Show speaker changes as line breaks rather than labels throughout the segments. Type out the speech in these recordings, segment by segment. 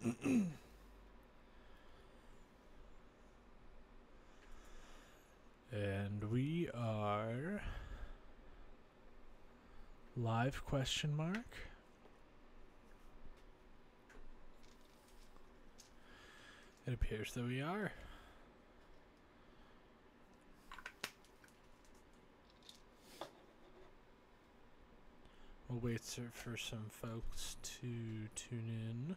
And we are live question mark. It appears that we are. We'll wait for some folks to tune in.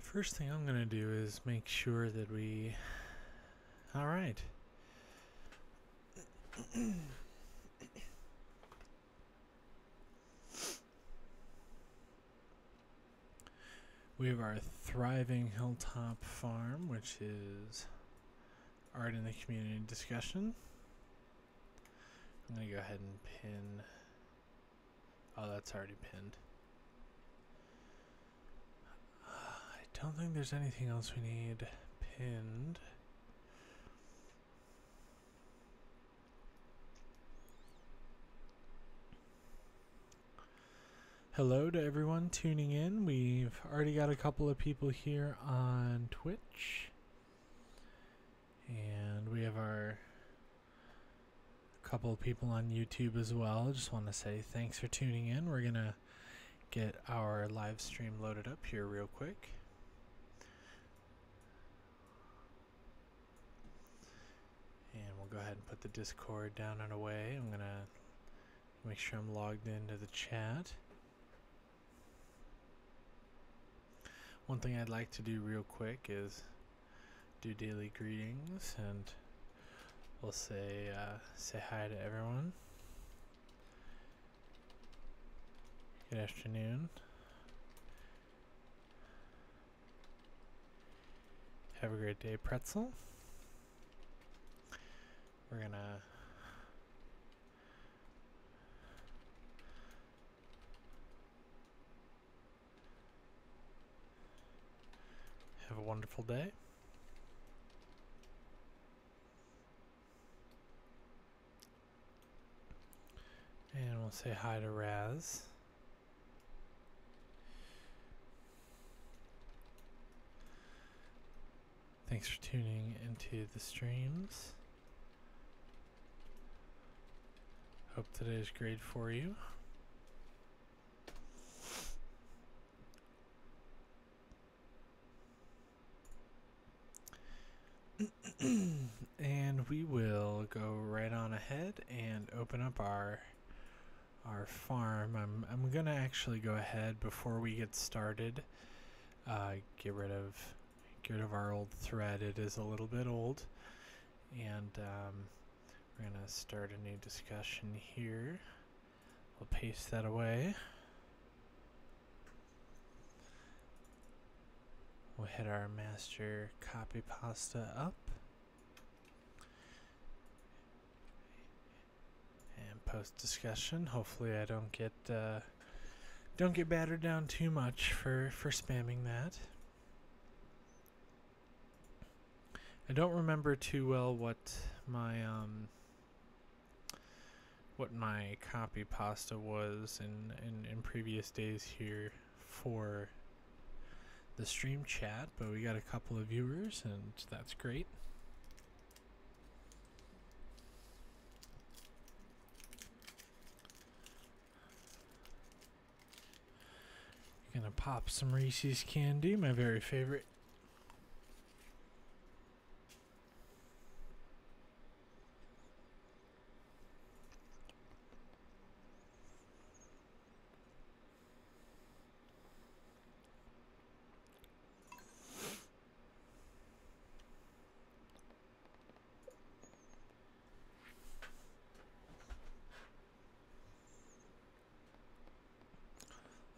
First thing I'm going to do is make sure that we... All right. We have our thriving hilltop farm, which is art in the community discussion. I'm going to go ahead and pin... Oh, that's already pinned. I don't think there's anything else we need pinned. Hello to everyone tuning in. We've already got a couple of people here on Twitch. And we have our couple of people on YouTube as well. I just want to say thanks for tuning in. We're going to get our live stream loaded up here real quick. And we'll go ahead and put the Discord down and away. I'm going to make sure I'm logged into the chat. One thing I'd like to do real quick is do daily greetings, and we'll say hi to everyone. Good afternoon. Have a great day, Pretzel. We're gonna have a wonderful day. And we'll say hi to Raz. Thanks for tuning into the streams. Hope today is great for you. And we will go right on ahead and open up our farm. I'm gonna actually go ahead before we get started. Get rid of our old thread. It is a little bit old, and we're gonna start a new discussion here. We'll paste that away. We'll hit our master copy pasta up. And post discussion. Hopefully I don't get battered down too much for spamming that. I don't remember too well what my copy pasta was in previous days here for the stream chat, but we got a couple of viewers, and that's great. Gonna pop some Reese's candy, my very favorite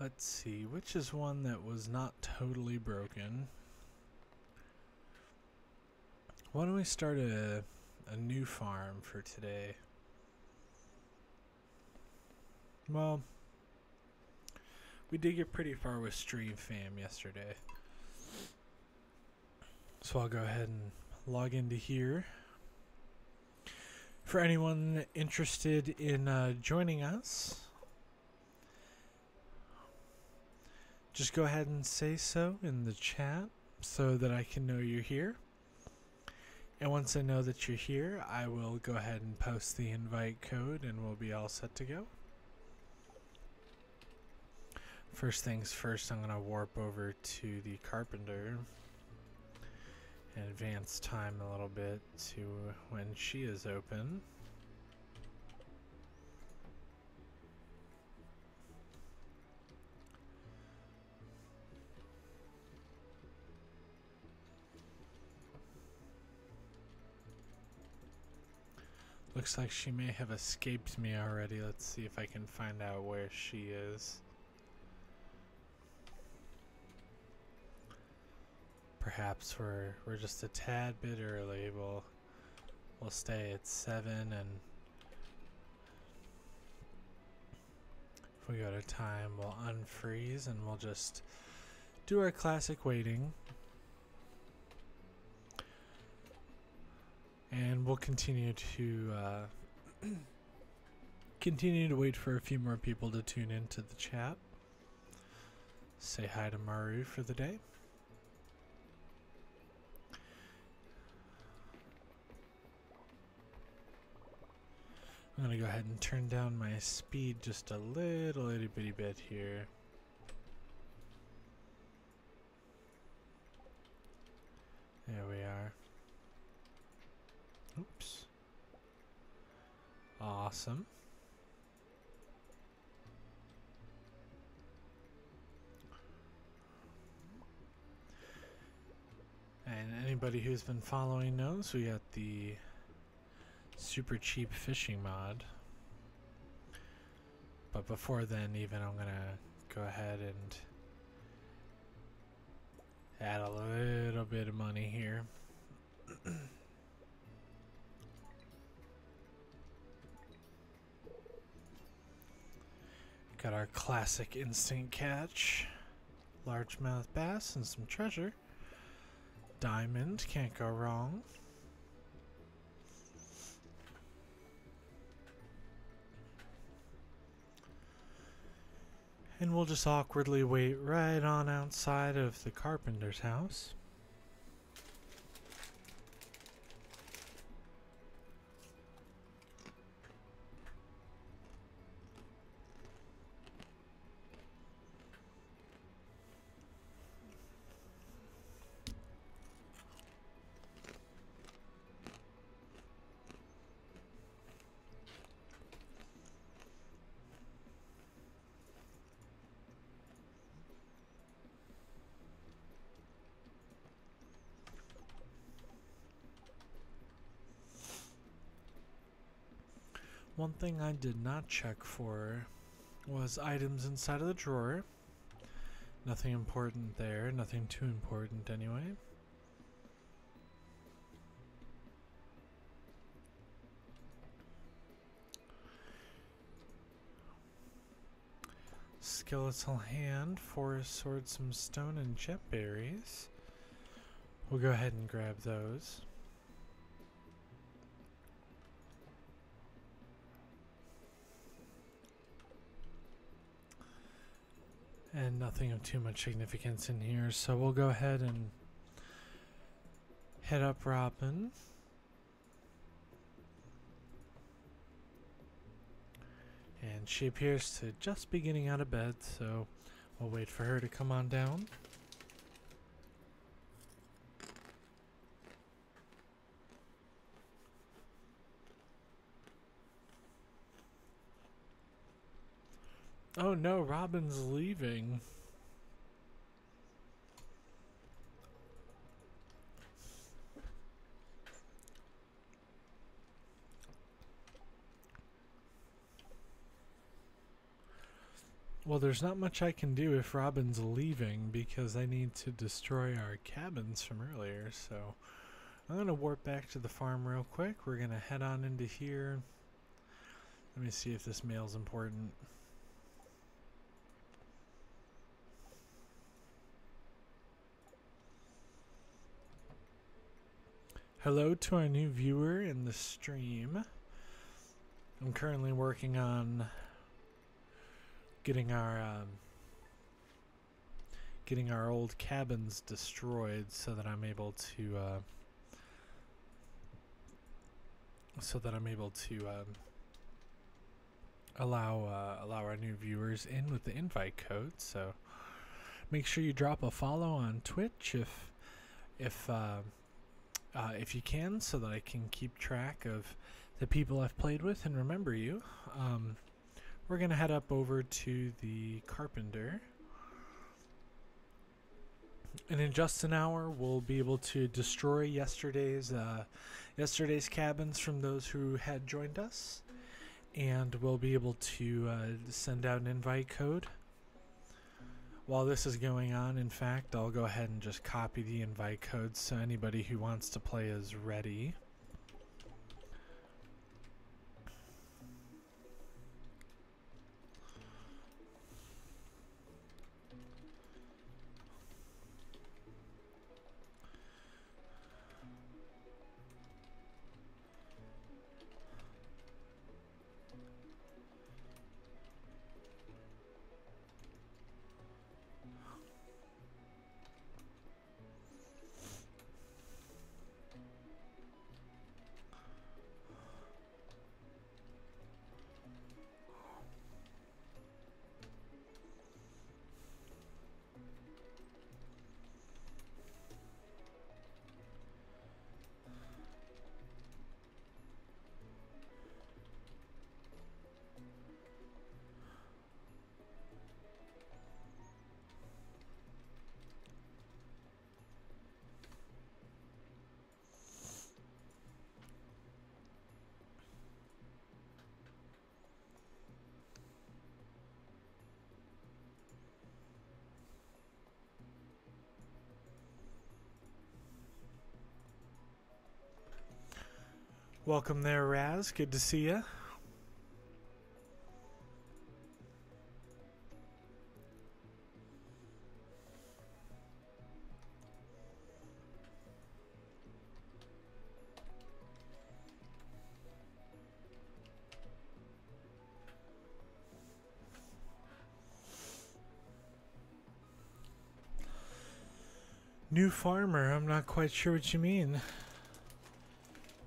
Let's see, which is one that was not totally broken? Why don't we start a new farm for today? Well, we did get pretty far with Stream Fam yesterday. So I'll go ahead and log into here. For anyone interested in joining us, just go ahead and say so in the chat so that I can know you're here. And once I know that you're here, I will go ahead and post the invite code and we'll be all set to go. First things first, I'm going to warp over to the carpenter and advance time a little bit to when she is open. Looks like she may have escaped me already. Let's see if I can find out where she is. Perhaps we're just a tad bit early. We'll stay at 7, and if we go to time, we'll unfreeze and we'll just do our classic waiting. And we'll continue to wait for a few more people to tune into the chat. Say hi to Maru for the day. I'm gonna go ahead and turn down my speed just a little itty bitty bit here. There we are. Oops. Awesome. And anybody who's been following knows we got the super cheap fishing mod. But before then, even, I'm gonna go ahead and add a little bit of money here. Got our classic instant catch, largemouth bass and some treasure. Diamond, can't go wrong. And we'll just awkwardly wait right on outside of the carpenter's house. One thing I did not check for was items inside of the drawer. Nothing important there, nothing too important anyway. Skeletal hand, forest sword, some stone, and jet berries. We'll go ahead and grab those. And nothing of too much significance in here, so we'll go ahead and head up Robin. And she appears to just be getting out of bed, so we'll wait for her to come on down. Oh no, Robin's leaving. Well, there's not much I can do if Robin's leaving because I need to destroy our cabins from earlier, so I'm going to warp back to the farm real quick. We're going to head on into here. Let me see if this mail's important. Hello to our new viewer in the stream. I'm currently working on getting our old cabins destroyed so that I'm able to allow our new viewers in with the invite code. So make sure you drop a follow on Twitch if you can, so that I can keep track of the people I've played with and remember you. We're gonna head up over to the carpenter, and in just an hour we'll be able to destroy yesterday's cabins from those who had joined us, and we'll be able to send out an invite code. While this is going on, in fact, I'll go ahead and just copy the invite code so anybody who wants to play is ready. Welcome there, Raz. Good to see ya. New farmer, I'm not quite sure what you mean.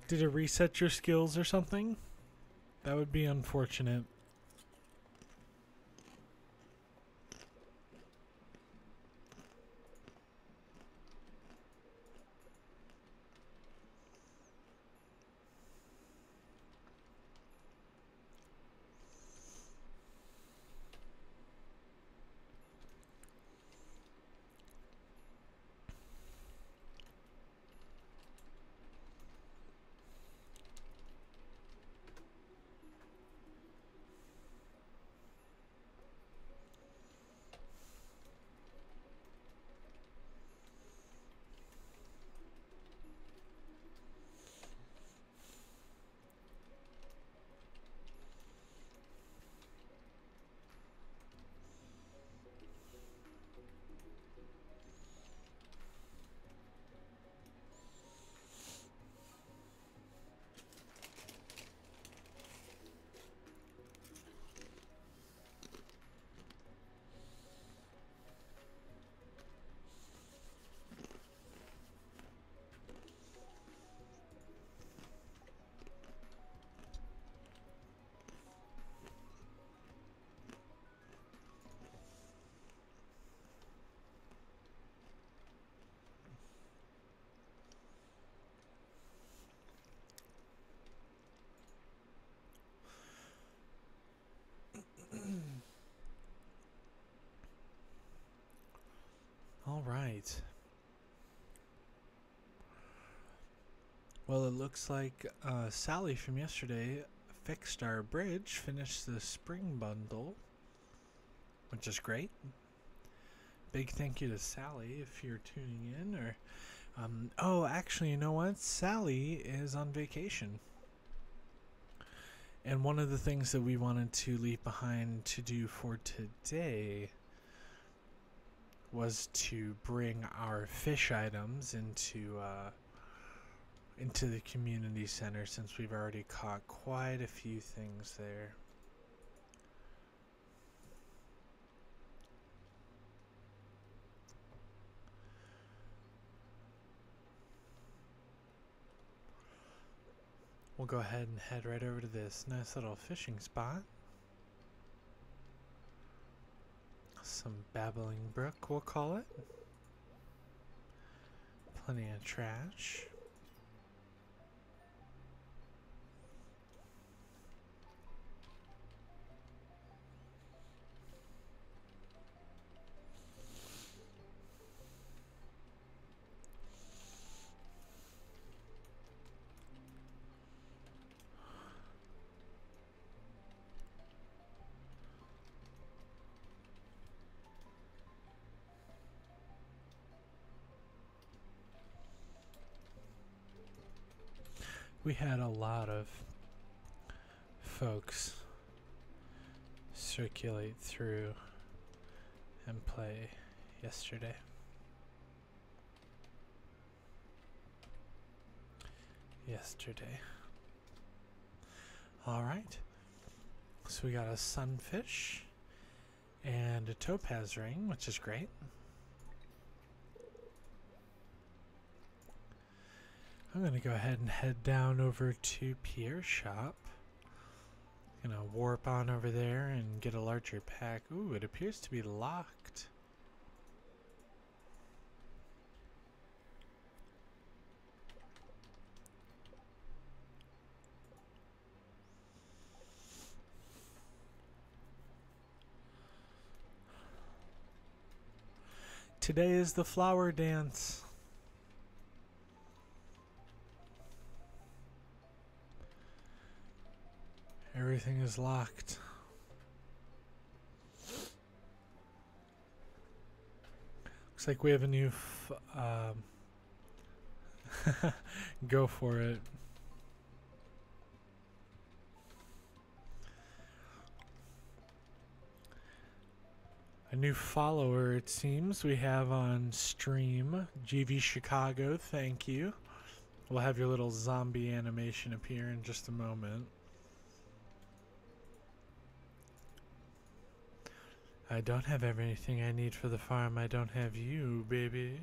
Did it reset your skills or something? That would be unfortunate. All right. Well, it looks like Sally from yesterday fixed our bridge, finished the spring bundle. which is great. Big thank you to Sally if you're tuning in. Or, oh, actually, you know what? Sally is on vacation. And one of the things that we wanted to leave behind to do for today was to bring our fish items into the community center, since we've already caught quite a few things there. We'll go ahead and head right over to this nice little fishing spot. Some babbling brook, we'll call it. Plenty of trash. We had a lot of folks circulate through and play yesterday. Alright, so we got a sunfish and a topaz ring, which is great. I'm going to go ahead and head down over to Pierre's shop. Gonna warp on over there and get a larger pack. Ooh, it appears to be locked. Today is the flower dance. Everything is locked. Looks like we have a new go for it. A new follower, it seems, we have on stream. GV Chicago, thank you. We'll have your little zombie animation appear in just a moment. I don't have everything I need for the farm. I don't have you, baby.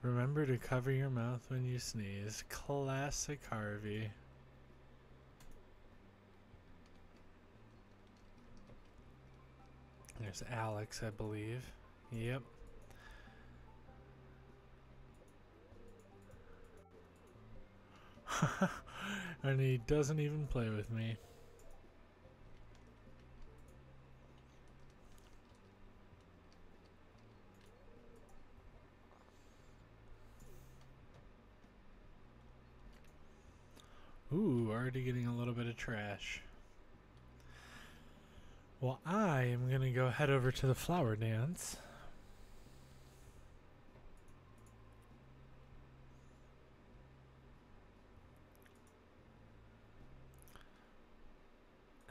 Remember to cover your mouth when you sneeze. Classic Harvey. There's Alex, I believe. Yep. And he doesn't even play with me. Ooh, already getting a little bit of trash. Well, I am going to go head over to the flower dance.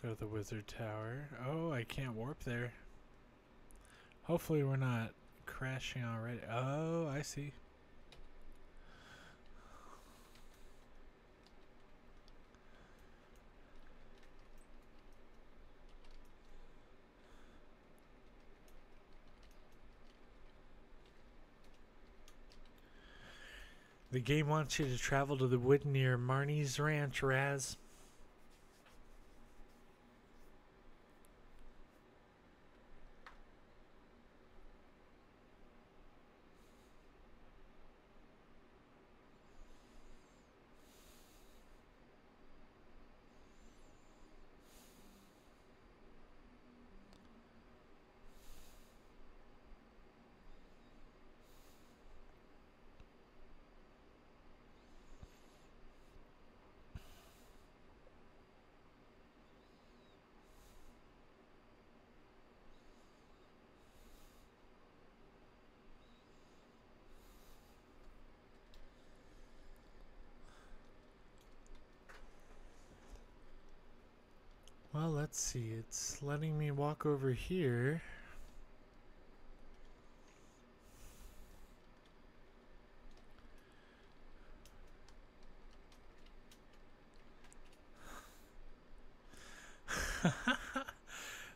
Go to the wizard tower. Oh, I can't warp there. Hopefully we're not crashing already. Oh, I see. The game wants you to travel to the wood near Marnie's Ranch, Raz. let's see. It's letting me walk over here.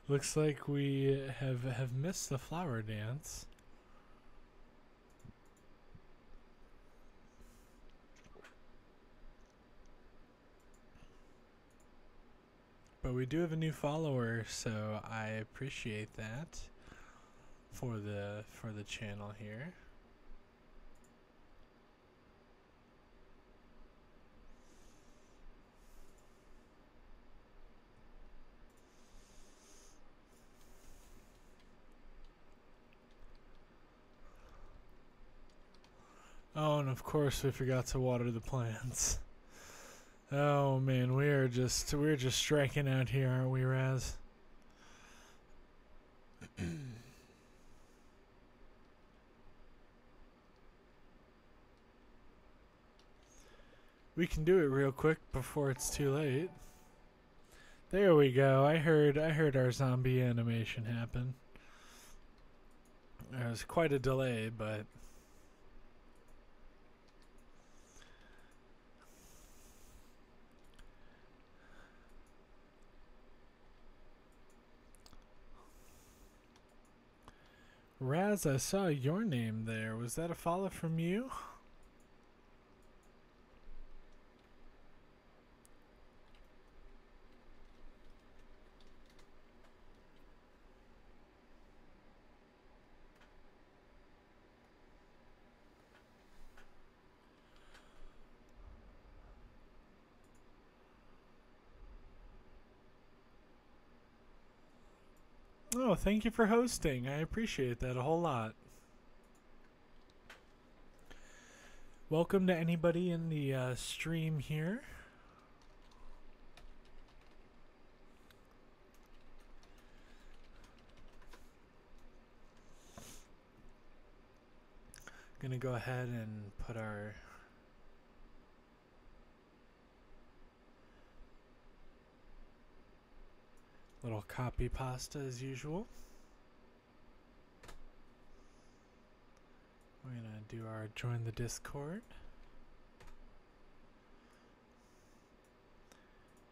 Looks like we have missed the flower dance. But we do have a new follower, so I appreciate that for the channel here. Oh, and of course we forgot to water the plants. Oh man, we're just striking out here, aren't we, Raz? We can do it real quick before it's too late. There we go. I heard our zombie animation happen. There was quite a delay, but Raz, I saw your name there. Was that a follow from you? Oh, thank you for hosting. I appreciate that a whole lot. Welcome to anybody in the stream here. Gonna go ahead and put our little copy pasta as usual. We're gonna do our join the Discord.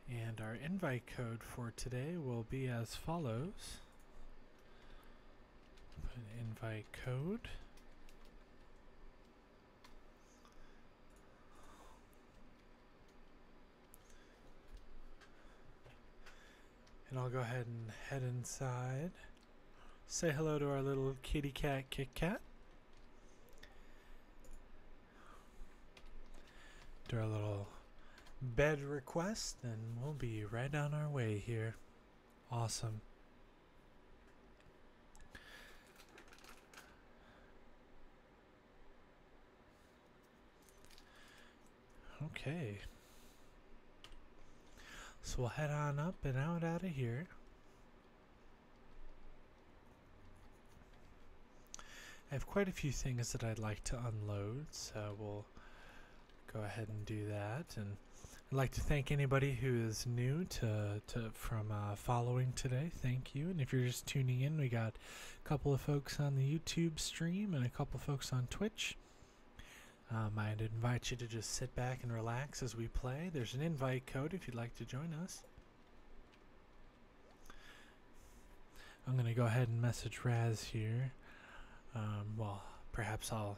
And our invite code for today will be as follows. Put an invite code. And I'll go ahead and head inside. Say hello to our little kitty cat, Kit Kat. Do our little bed request, and we'll be right on our way here. Awesome. Okay. So we'll head on up and out of here. I have quite a few things that I'd like to unload, so we'll go ahead and do that. And I'd like to thank anybody who is new from following today. Thank you. And if you're just tuning in, we got a couple of folks on the YouTube stream and a couple of folks on Twitch. I'd invite you to just sit back and relax as we play. There's an invite code if you'd like to join us. I'm going to go ahead and message Raz here. Well, perhaps I'll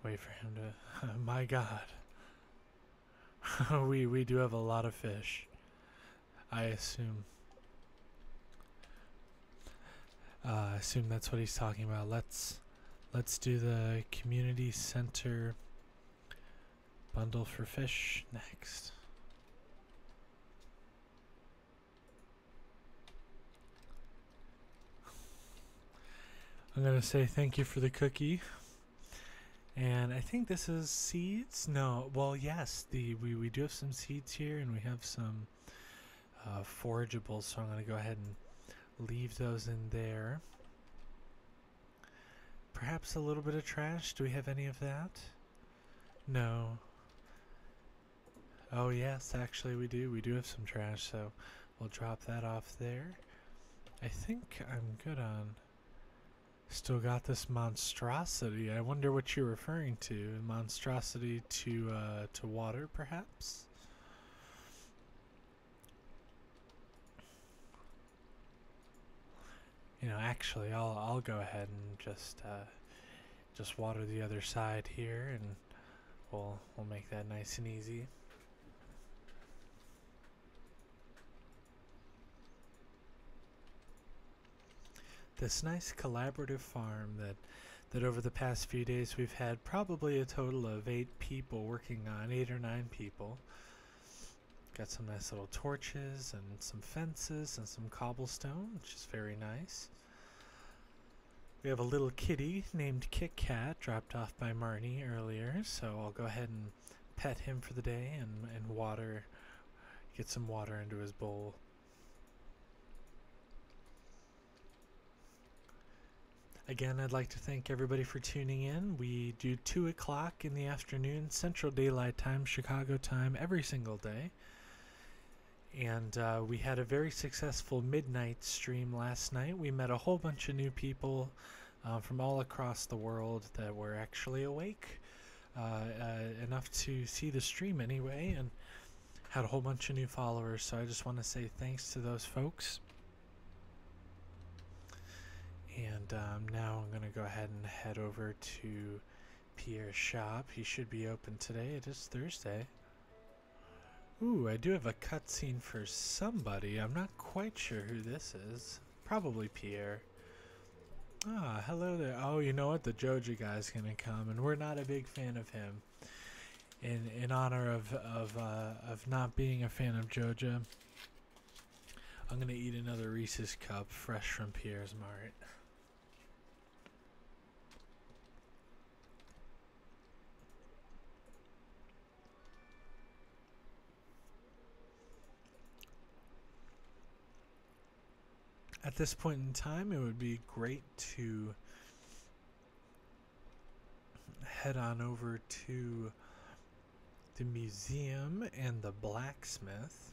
wait for him to... My God. we do have a lot of fish, I assume. I assume that's what he's talking about. Let's do the community center bundle for fish next. I'm gonna say thank you for the cookie. And I think this is seeds. No, well, yes, we do have some seeds here, and we have some forageables. So I'm gonna go ahead and leave those in there. Perhaps a little bit of trash. Do we have any of that? No. Oh yes, actually we do. We do have some trash. So we'll drop that off there. I think I'm good on. Still got this monstrosity. I wonder what you're referring to. Monstrosity to water, perhaps? You know, actually, I'll go ahead and just water the other side here, and we'll make that nice and easy. This nice collaborative farm that over the past few days we've had probably a total of 8 people working on, 8 or 9 people. Got some nice little torches and some fences and some cobblestone, which is very nice. We have a little kitty named Kit Kat dropped off by Marnie earlier, so I'll go ahead and pet him for the day and water, get some water into his bowl. Again, I'd like to thank everybody for tuning in. We do 2 o'clock in the afternoon, Central Daylight Time, Chicago time, every single day. And we had a very successful midnight stream last night. We met a whole bunch of new people from all across the world that were actually awake enough to see the stream anyway, and had a whole bunch of new followers. So I just want to say thanks to those folks. And now I'm going to go ahead and head over to Pierre's shop. He should be open today. It is Thursday. Ooh, I do have a cutscene for somebody. I'm not quite sure who this is. Probably Pierre. Ah, hello there. Oh, you know what? The Joja guy's going to come, and we're not a big fan of him. In honor of not being a fan of Joja, I'm going to eat another Reese's Cup fresh from Pierre's Mart. At this point in time, it would be great to head on over to the museum and the blacksmith.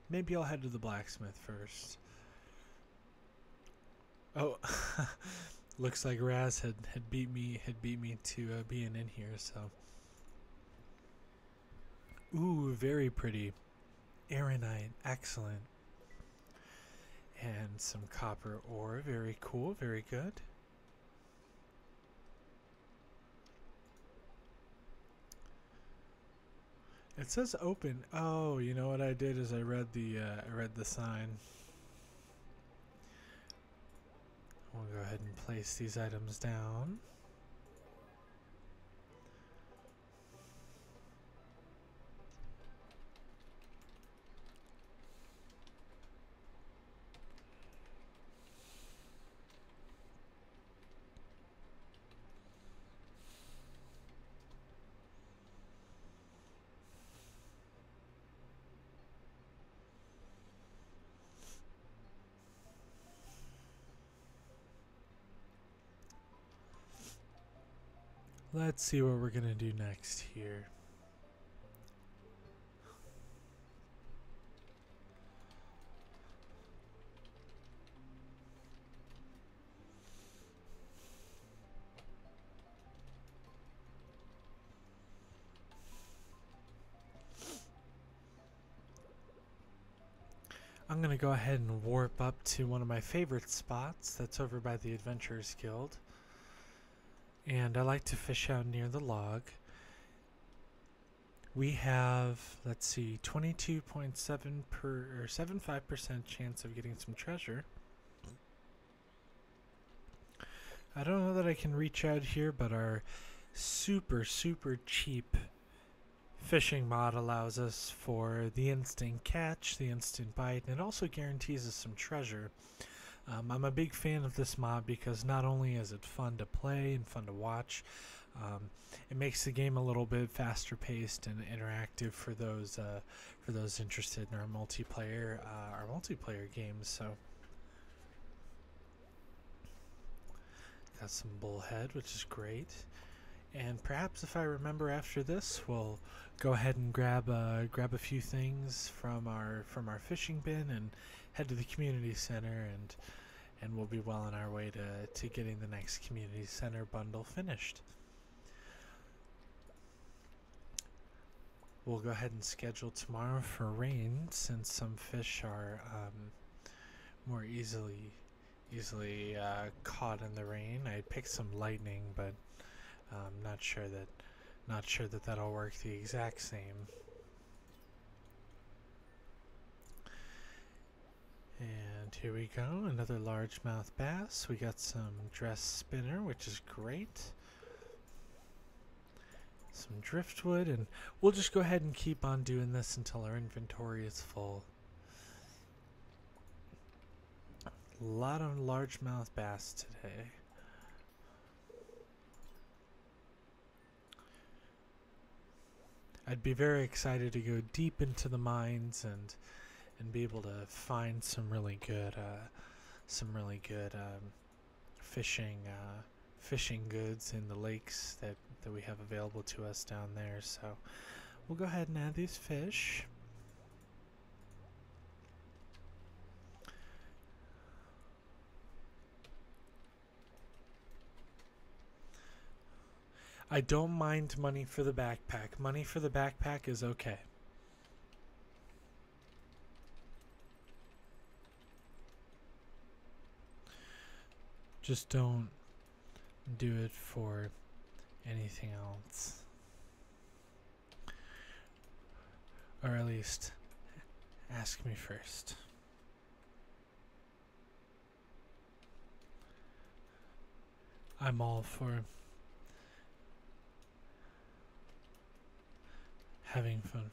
Maybe I'll head to the blacksmith first. Oh, looks like Raz had beat me to being in here. So, ooh, very pretty, Aeronite, excellent. And some copper ore, very cool, very good. It says open. Oh, you know what I did is I read the sign. We'll go ahead and place these items down. Let's see what we're gonna do next here. I'm gonna go ahead and warp up to one of my favorite spots that's over by the Adventurers Guild. And I like to fish out near the log. We have, let's see, 75% chance of getting some treasure. I don't know that I can reach out here, but our super cheap fishing mod allows us for the instant catch, the instant bite, and it also guarantees us some treasure. I'm a big fan of this mod because not only is it fun to play and fun to watch, it makes the game a little bit faster paced and interactive for those interested in our multiplayer games. So got some bullhead, which is great, And perhaps if I remember after this, we'll go ahead and grab a few things from our fishing bin and head to the community center, and we'll be well on our way to getting the next community center bundle finished. We'll go ahead and schedule tomorrow for rain, since some fish are more easily caught in the rain. I picked some lightning, but not sure that that'll work the exact same. And here we go, another largemouth bass. We got some dress spinner, which is great. Some driftwood, and we'll just go ahead and keep on doing this until our inventory is full. A lot of largemouth bass today. I'd be very excited to go deep into the mines and be able to find some really good fishing goods in the lakes that we have available to us down there. So we'll go ahead and add these fish. I don't mind money for the backpack. Money for the backpack is okay. Just don't do it for anything else. Or at least ask me first. I'm all for having fun.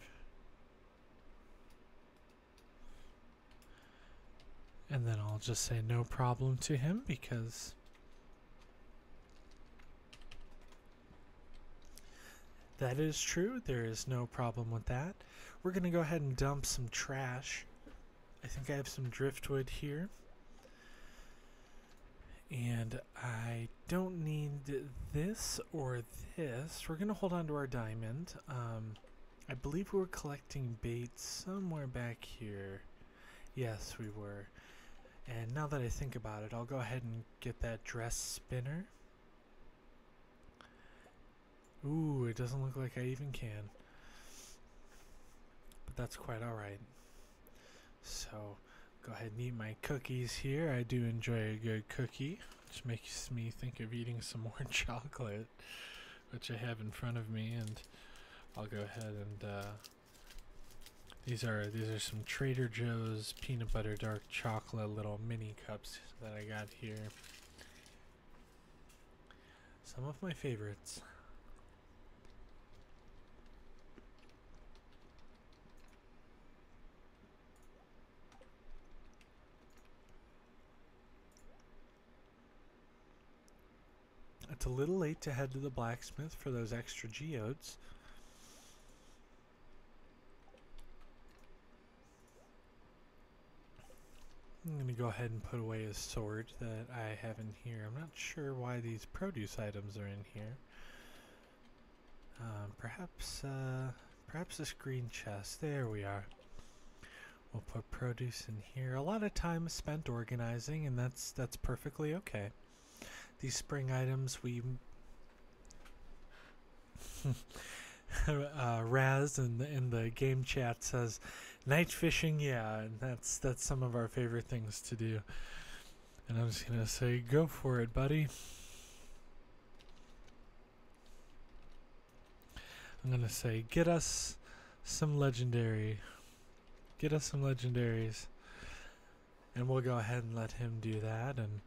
And then I'll just say no problem to him, because that is true. There is no problem with that. We're going to go ahead and dump some trash. I think I have some driftwood here. And I don't need this or this. We're going to hold on to our diamond. I believe we were collecting bait somewhere back here. Yes, we were. And now that I think about it, I'll go ahead and get that dress spinner. Ooh, it doesn't look like I even can. But that's quite alright. So, go ahead and eat my cookies here. I do enjoy a good cookie, which makes me think of eating some more chocolate, which I have in front of me, and I'll go ahead and these are some Trader Joe's peanut butter dark chocolate little mini cups that I got here. Some of my favorites. It's a little late to head to the blacksmith for those extra geodes. I'm going to go ahead and put away a sword that I have in here. I'm not sure why these produce items are in here. Perhaps this green chest. There we are. We'll put produce in here. A lot of time spent organizing, and that's perfectly okay. These spring items we Raz in the game chat says night fishing, yeah, and that's some of our favorite things to do. And I'm just gonna say go for it, buddy. I'm gonna say get us some legendaries, and we'll go ahead and let him do that. And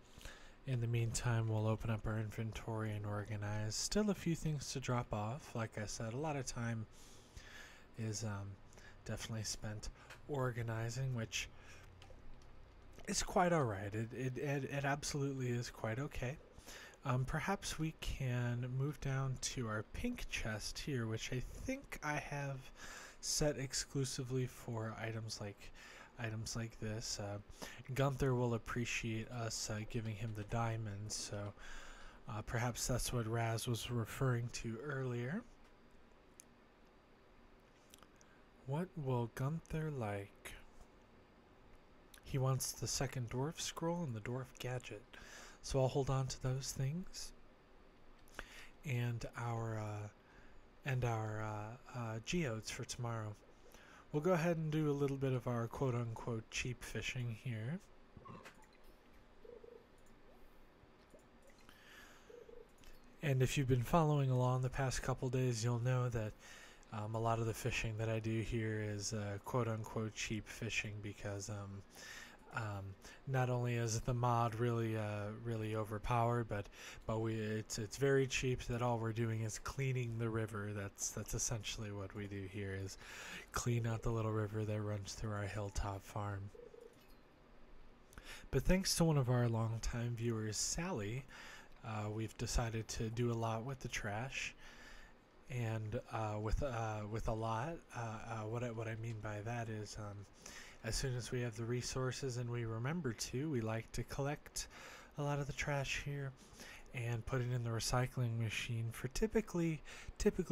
in the meantime, we'll open up our inventory and organize. Still a few things to drop off. Like I said, a lot of time is definitely spent organizing, which is quite alright. It absolutely is quite okay. Perhaps we can move down to our pink chest here, which I think I have set exclusively for items like this. Gunther will appreciate us giving him the diamonds, so Perhaps that's what Raz was referring to earlier. What will Gunther like? He wants the second dwarf scroll and the dwarf gadget. So I'll hold on to those things. And our geodes for tomorrow. We'll go ahead and do a little bit of our quote-unquote cheap fishing here. And if you've been following along the past couple days, you'll know that a lot of the fishing that I do here is quote-unquote cheap fishing because not only is the mod really overpowered, but it's very cheap. That all we're doing is cleaning the river. That's essentially what we do here, is clean out the little river that runs through our hilltop farm. But thanks to one of our longtime viewers, Sally, we've decided to do a lot with the trash. And with a lot, what I mean by that is, as soon as we have the resources and we remember to, we like to collect a lot of the trash here and put it in the recycling machine for typically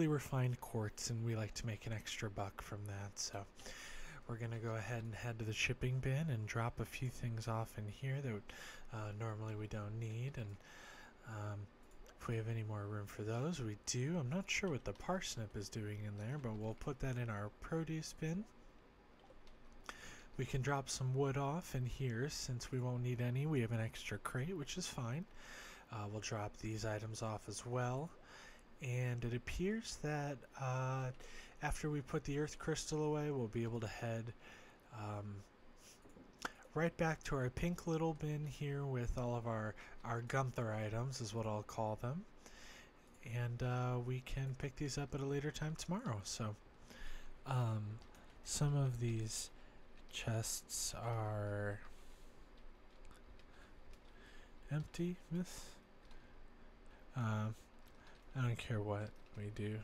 refined quartz, and we like to make an extra buck from that. So we're gonna go ahead and head to the shipping bin and drop a few things off in here that normally we don't need, and if we have any more room for those, we do. I'm not sure what the parsnip is doing in there, but we'll put that in our produce bin. We can drop some wood off in here since we won't need any. We have an extra crate, which is fine. We'll drop these items off as well. And it appears that after we put the earth crystal away, we'll be able to head right back to our pink little bin here with all of our Gunther items, is what I'll call them. And we can pick these up at a later time tomorrow. So some of these chests are empty, miss. I don't care what we do.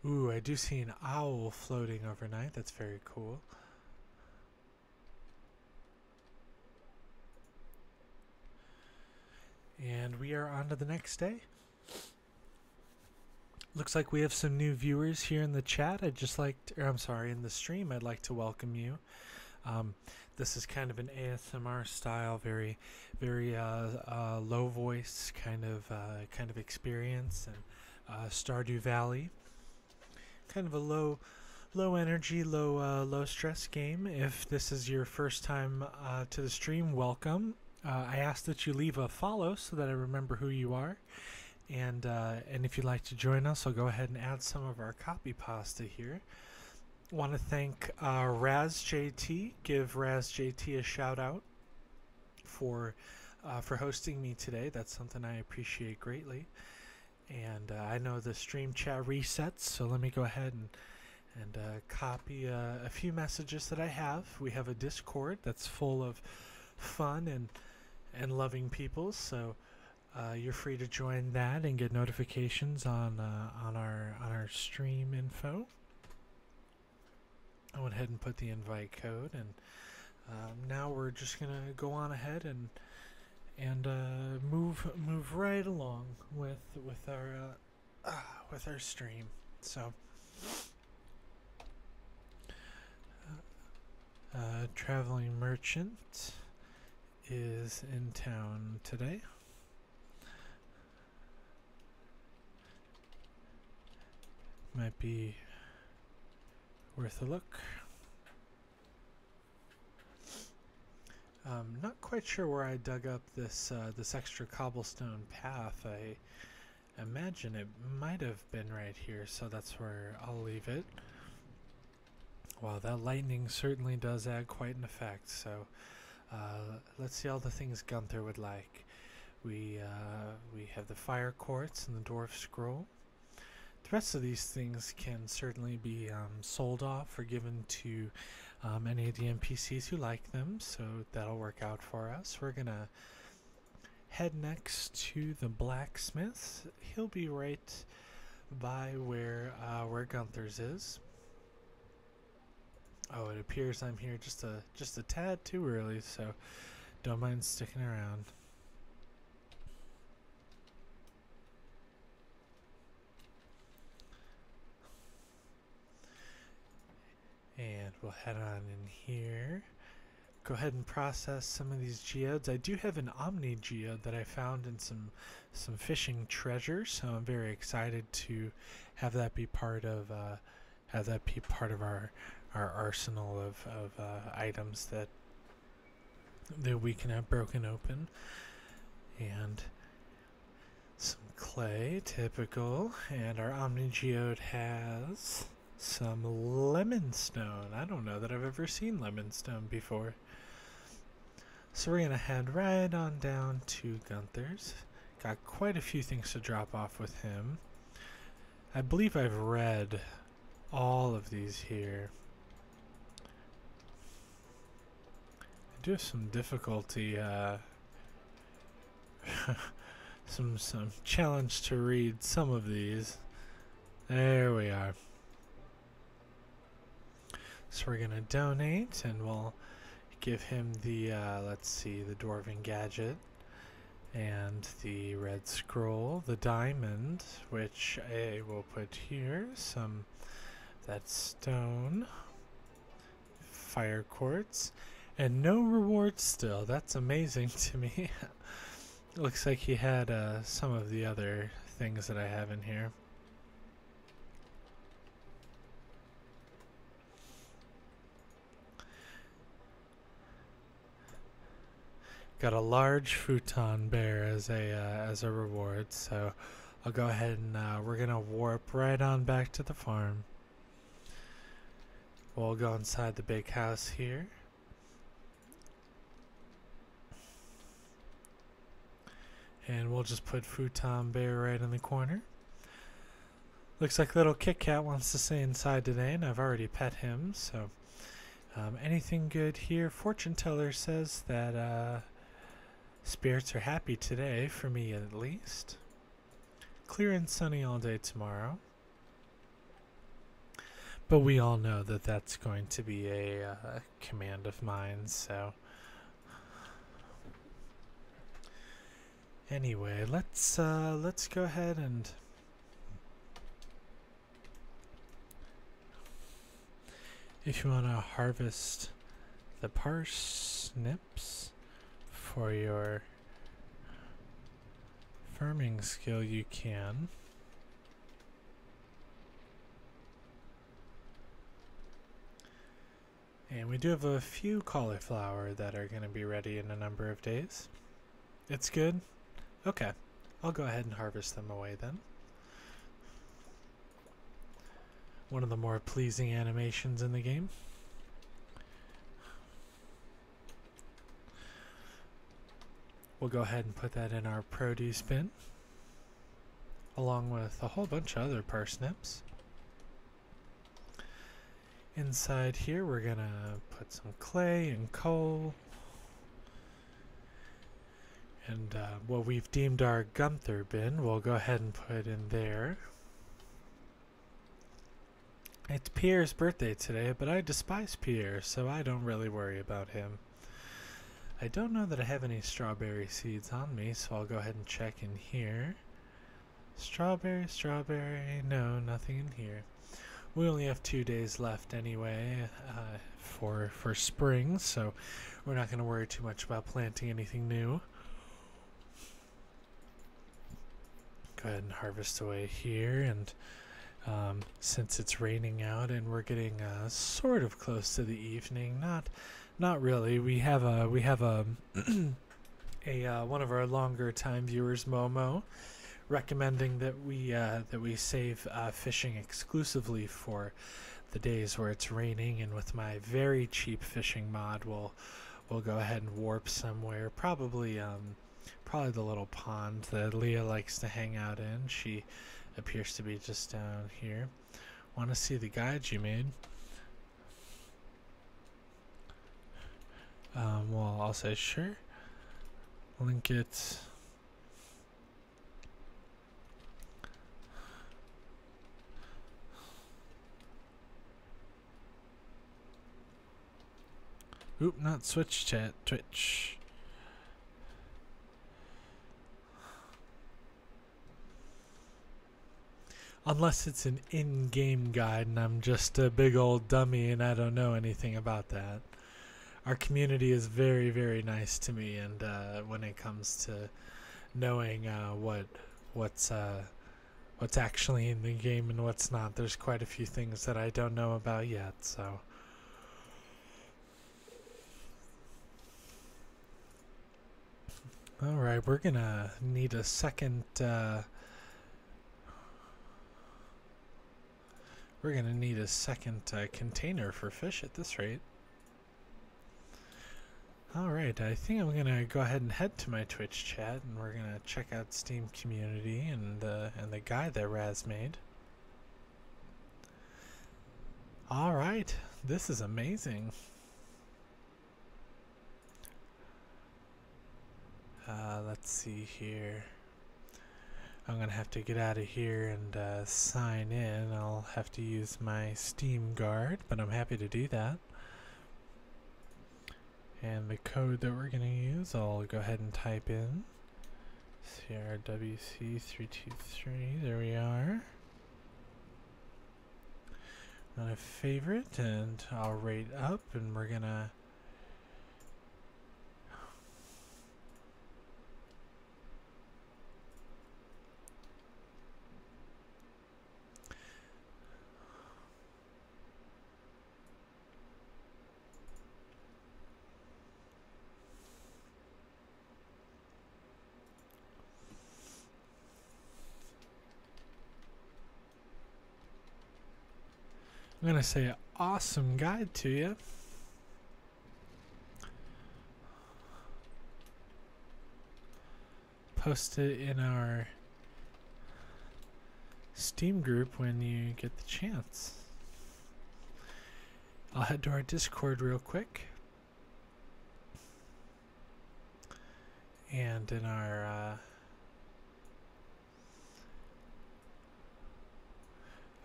Ooh, I do see an owl floating overnight. That's very cool. And we are on to the next day. Looks like we have some new viewers here in the chat. I'd just like to, I'm sorry, in the stream, I'd like to welcome you. This is kind of an ASMR style, very low voice kind of experience, and Stardew Valley. Kind of a low energy, low stress game. If this is your first time to the stream, welcome. I ask that you leave a follow so that I remember who you are. And if you'd like to join us, I'll go ahead and add some of our copy pasta here. Want to thank RazJT. Give RazJT a shout out for hosting me today. That's something I appreciate greatly. And I know the stream chat resets, so let me go ahead and copy a few messages that I have. We have a Discord that's full of fun and loving people, so you're free to join that and get notifications on our stream info. I went ahead and put the invite code, and now we're just gonna go on ahead and move right along with our stream. So traveling merchant is in town today. Might be worth a look. Not quite sure where I dug up this extra cobblestone path. I imagine it might have been right here, so that's where I'll leave it. Wow, that lightning certainly does add quite an effect. So let's see all the things Gunther would like. We have the fire quartz and the dwarf scroll. The rest of these things can certainly be sold off or given to any of the NPCs who like them, so that'll work out for us. We're gonna head next to the blacksmith. He'll be right by where Gunther's is. Oh, it appears I'm here just a tad too early, so don't mind sticking around. And we'll head on in here. Go ahead and process some of these geodes. I do have an Omni geode that I found in some fishing treasure, so I'm very excited to have that be part of our arsenal of items that we can have broken open. And some clay, typical, and our Omni geode has some lemon stone. I don't know that I've ever seen lemon stone before. So we're going to head right on down to Gunther's. Got quite a few things to drop off with him. I believe I've read all of these here. I do have some difficulty, some challenge to read some of these. There we are. So we're going to donate, and we'll give him the, let's see, the Dwarven Gadget, and the Red Scroll, the Diamond, which I will put here, that stone, Fire Quartz, and no reward still. That's amazing to me. Looks like he had some of the other things that I have in here. Got a large futon bear as a reward, so I'll go ahead and we're gonna warp right on back to the farm. We'll go inside the big house here. And we'll just put futon bear right in the corner. Looks like little Kit Kat wants to stay inside today, and I've already pet him, so anything good here? Fortune teller says that spirits are happy today, for me at least. Clear and sunny all day tomorrow. But we all know that that's going to be a command of mine, so. Anyway, let's go ahead and if you want to harvest the parsnips for your farming skill, you can. And we do have a few cauliflower that are going to be ready in a number of days. It's good? Okay. I'll go ahead and harvest them away then. One of the more pleasing animations in the game. We'll go ahead and put that in our produce bin, along with a whole bunch of other parsnips. Inside here we're gonna put some clay and coal, and what we've deemed our Gunther bin we'll go ahead and put in there. It's Pierre's birthday today, but I despise Pierre, so I don't really worry about him. I don't know that I have any strawberry seeds on me, so I'll go ahead and check in here. Strawberry, no, nothing in here. We only have 2 days left anyway for spring, so we're not going to worry too much about planting anything new. Go ahead and harvest away here, and since it's raining out and we're getting sort of close to the evening, not really. We have a one of our longer time viewers, Momo, recommending that we save fishing exclusively for the days where it's raining, and with my very cheap fishing mod, we'll go ahead and warp somewhere, probably the little pond that Leah likes to hang out in. She appears to be just down here. Want to see the guide you made? Well, I'll say sure. Link it. Oop, not Switch chat, Twitch. Unless it's an in-game guide and I'm just a big old dummy and I don't know anything about that. Our community is very, very nice to me, and when it comes to knowing what's actually in the game and what's not, there's quite a few things that I don't know about yet, so. Alright, we're gonna need a second, container for fish at this rate. Alright, I think I'm gonna go ahead and head to my Twitch chat, and we're gonna check out Steam Community and the guide that Raz made. Alright, this is amazing. Let's see here. I'm gonna have to get out of here and sign in. I'll have to use my Steam guard, but I'm happy to do that. And the code that we're gonna use, I'll go ahead and type in CRWC323. There we are. On a favorite, and I'll rate up, and we're gonna say awesome guide to you. Post it in our Steam group when you get the chance. I'll head to our Discord real quick. And in our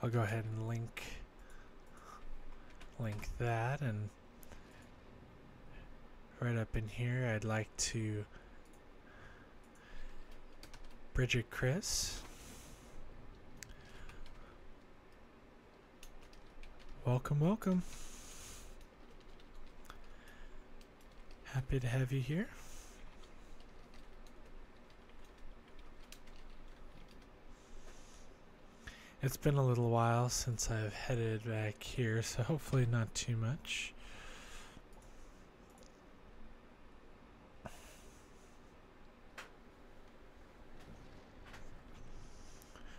I'll go ahead and link that, and right up in here I'd like to Bridget Chris. Welcome, welcome. Happy to have you here. It's been a little while since I've headed back here, so hopefully not too much.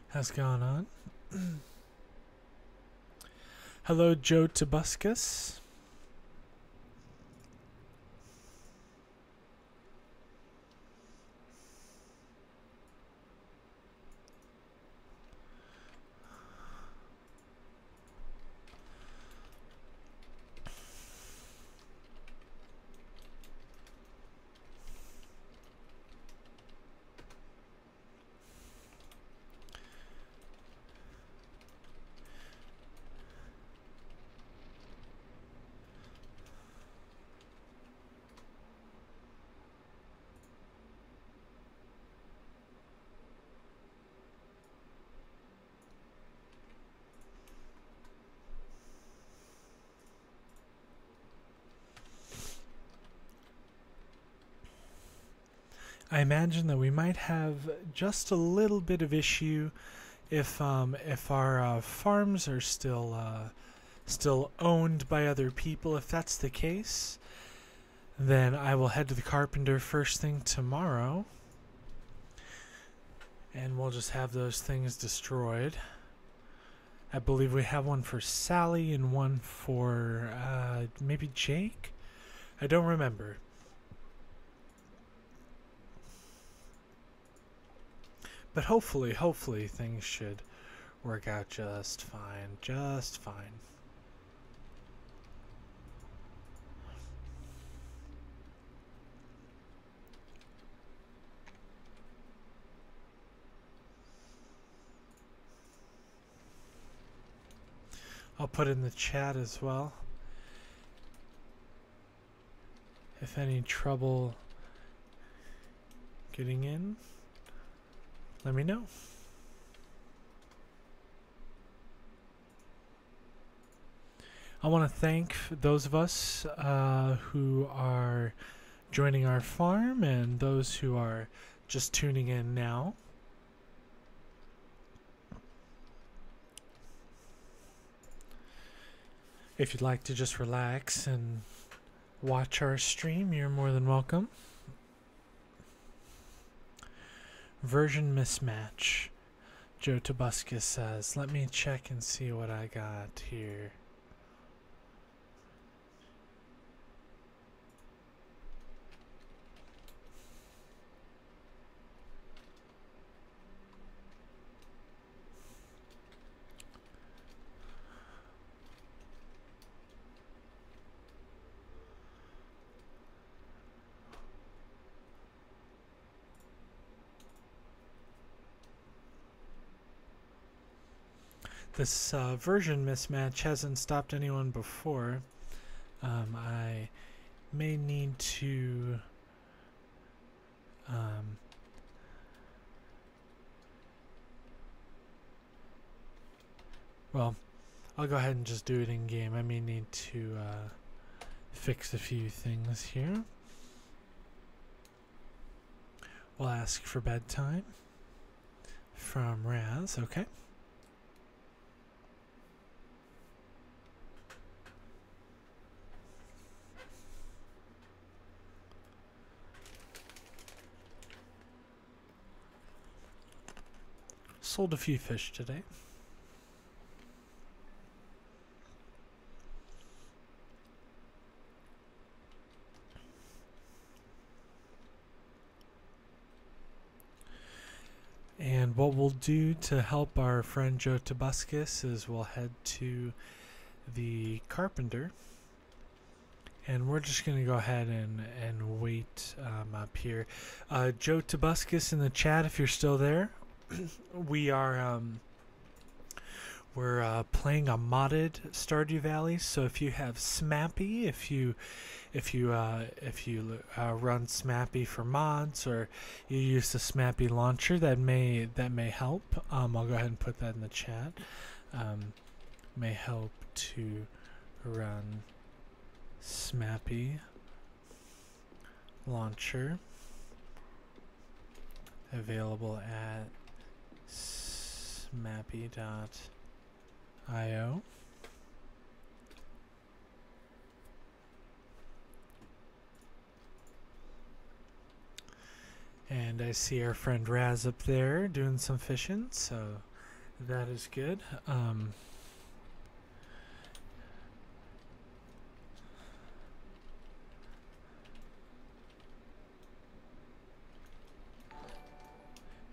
How's it going on? Hello, Joe Tobuscus. I imagine that we might have just a little bit of issue if our farms are still owned by other people. If that's the case, then I will head to the carpenter first thing tomorrow, and we'll just have those things destroyed. I believe we have one for Sally and one for maybe Jake? I don't remember. But hopefully things should work out just fine, just fine. I'll put in the chat as well. If any trouble getting in, let me know. I want to thank those of us who are joining our farm and those who are just tuning in now. If you'd like to just relax and watch our stream, you're more than welcome. Version mismatch. Joe Tobuscus says, let me check and see what I got here. This version mismatch hasn't stopped anyone before. I may need to well, I'll go ahead and just do it in game. I may need to fix a few things here. We'll ask for bedtime from Raz, okay. Sold a few fish today. And what we'll do to help our friend Joe Tobuscus is we'll head to the carpenter. And we're just going to go ahead and wait up here. Joe Tobuscus in the chat, if you're still there. We're playing a modded Stardew Valley, so if you have Smappy, if you run Smappy for mods, or you use the Smappy launcher, that may help. I'll go ahead and put that in the chat. May help to run Smappy launcher, available at smappy.io. And I see our friend Raz up there doing some fishing, so that is good.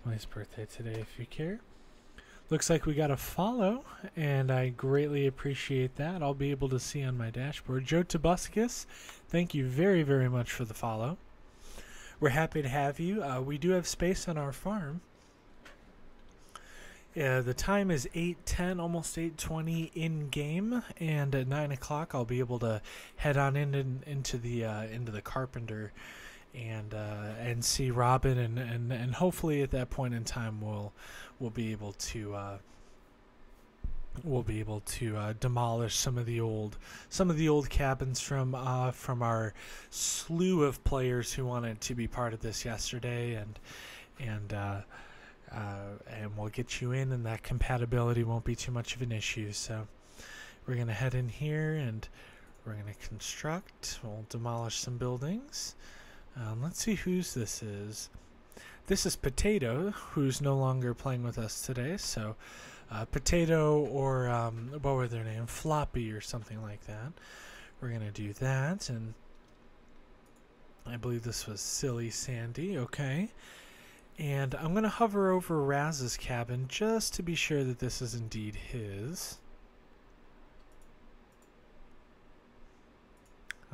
Nice birthday today, if you care. Looks like we got a follow, and I greatly appreciate that. I'll be able to see on my dashboard. Joe Tobuscus, thank you very, very much for the follow. We're happy to have you. We do have space on our farm. The time is 8:10, almost 8:20 in game, and at 9 o'clock I'll be able to head on into the carpenter and see Robin, and hopefully at that point in time we'll be able to demolish some of the old cabins from our slew of players who wanted to be part of this yesterday, and we'll get you in, and that compatibility won't be too much of an issue. So we're gonna head in here and we're gonna construct. We'll demolish some buildings. Let's see whose this is. This is Potato, who's no longer playing with us today. So Potato, or what were their name? Floppy or something like that. We're going to do that. And I believe this was Silly Sandy. Okay. And I'm going to hover over Raz's cabin just to be sure that this is indeed his.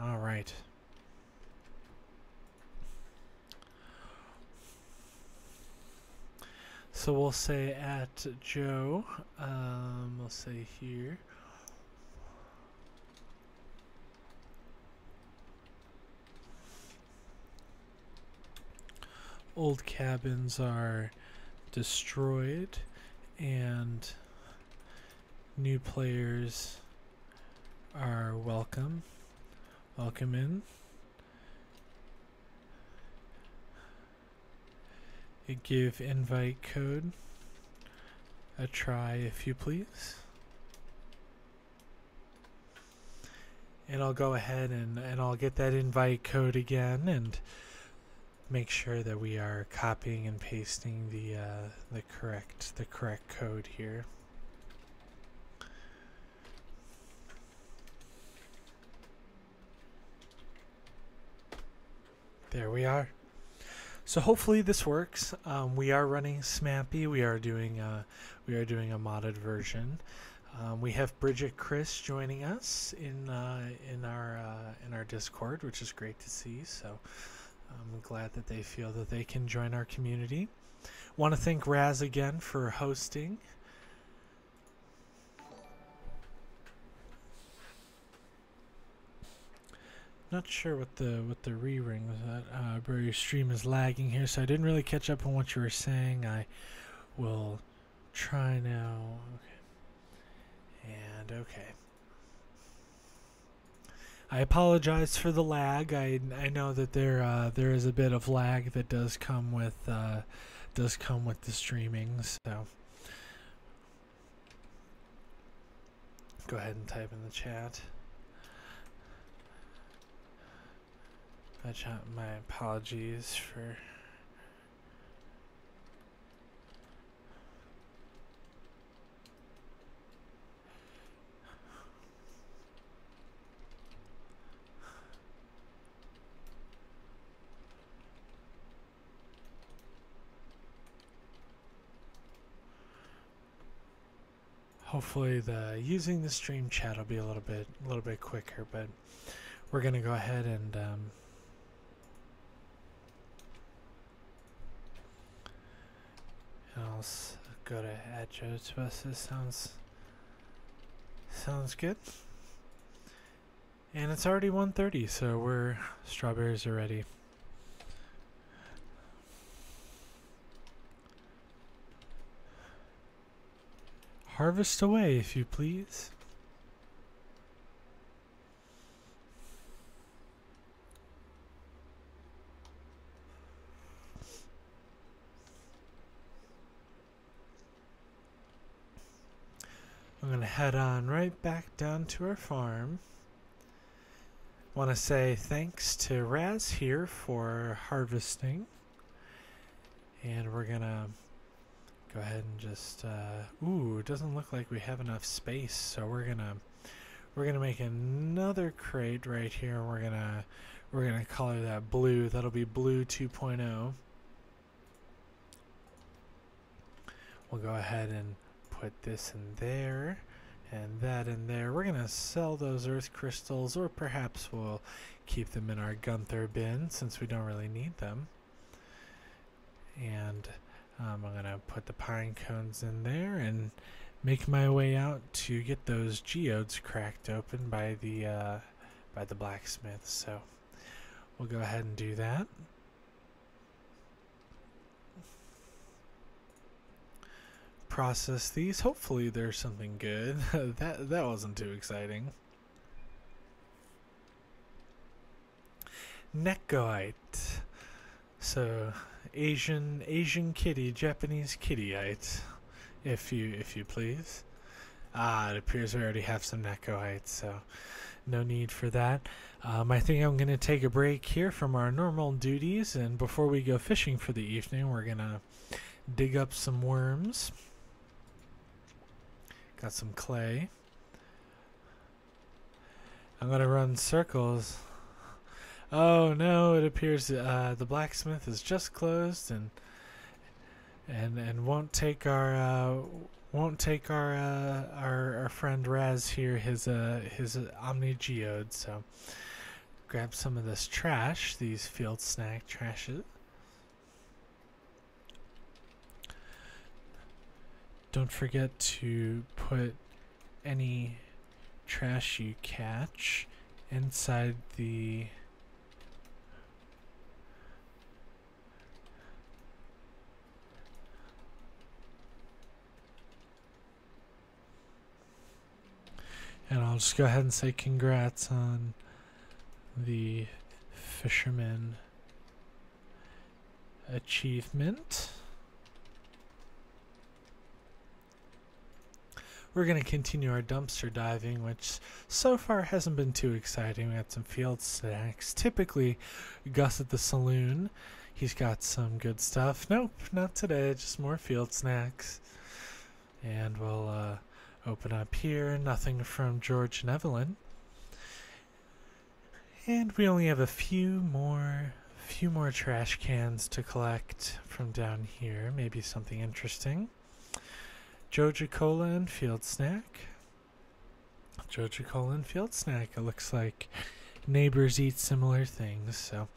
All right. So we'll say at Joe, we'll say here. old cabins are destroyed and new players are welcome in. Give invite code a try if you please. And I'll go ahead and I'll get that invite code again and make sure that we are copying and pasting the correct code here. There we are. So hopefully this works. We are running Smappy. We are doing a modded version. We have Bridget Chris joining us in our Discord, which is great to see. So I'm glad that they feel that they can join our community. Want to thank Raz again for hosting. Not sure what the re-ring was at, but your stream is lagging here, so I didn't really catch up on what you were saying. I will try now. Okay. And okay. I apologize for the lag. I know that there is a bit of lag that does come with the streaming. So go ahead and type in the chat. My apologies for hopefully using the stream chat will be a little bit quicker, but we're gonna go ahead and I'll go to add Joe to us. This sounds good. And it's already 1:30, so strawberries are ready. Harvest away, if you please. I'm going to head on right back down to our farm. Want to say thanks to Raz here for harvesting. And we're going to go ahead and just ooh, it doesn't look like we have enough space, so we're going to make another crate right here. We're going to color that blue. That'll be blue 2.0. We'll go ahead and put this in there and that in there. We're gonna sell those earth crystals, or perhaps we'll keep them in our Gunther bin since we don't really need them. And I'm gonna put the pine cones in there and make my way out to get those geodes cracked open by the blacksmith. So we'll go ahead and do that. Process these. Hopefully there's something good. that wasn't too exciting. Nekoite. So Asian kitty, Japanese kittyite, if you please. It appears we already have some Nekoite, so no need for that. I think I'm gonna take a break here from our normal duties, and before we go fishing for the evening, we're gonna dig up some worms. Got some clay. I'm gonna run circles. Oh no! It appears the blacksmith is just closed and won't take our friend Raz here his Omni Geode. So grab some of this trash, these field snack trashes. Don't forget to put any trash you catch inside the I'll just go ahead and say congrats on the fisherman achievement. We're going to continue our dumpster diving, which so far hasn't been too exciting. We got some field snacks. Typically, Gus at the saloon, he's got some good stuff. Nope, not today, just more field snacks. And we'll open up here. Nothing from George and Evelyn. And we only have a few more trash cans to collect from down here. Maybe something interesting. Joja Cola and Field Snack. Joja Cola and Field Snack. It looks like neighbors eat similar things. So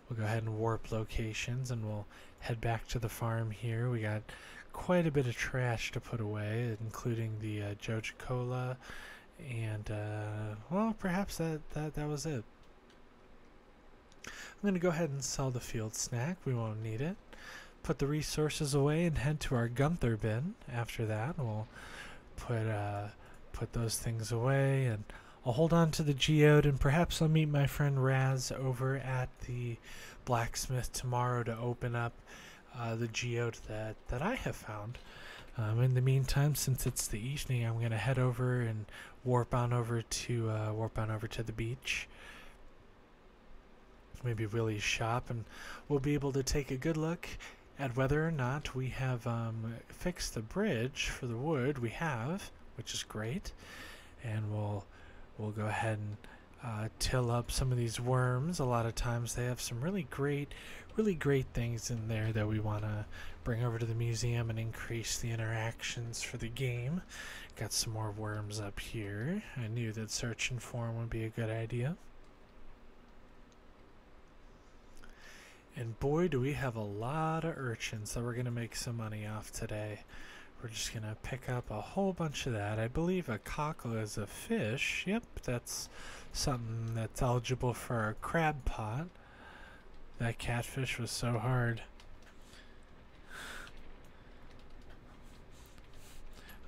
we'll go ahead and warp locations and we'll head back to the farm here. We got quite a bit of trash to put away, including the Joja Cola. And, well, perhaps that was it. I'm going to go ahead and sell the Field Snack. We won't need it. Put the resources away and head to our Gunther bin. After that, we'll put those things away, and I'll hold on to the geode, and perhaps I'll meet my friend Raz over at the blacksmith tomorrow to open up the geode that I have found. In the meantime, since it's the evening, I'm going to head over and warp on over to the beach. Maybe Willie's shop, and we'll be able to take a good look at whether or not we have fixed the bridge for the wood. We have, which is great, and we'll go ahead and till up some of these worms. A lot of times they have some really great things in there that we want to bring over to the museum and increase the interactions for the game. Got some more worms up here. I knew that searching for them would be a good idea. And boy, do we have a lot of urchins that we're going to make some money off today. We're just going to pick up a whole bunch of that. I believe a cockle is a fish. Yep, that's something that's eligible for our crab pot. That catfish was so hard.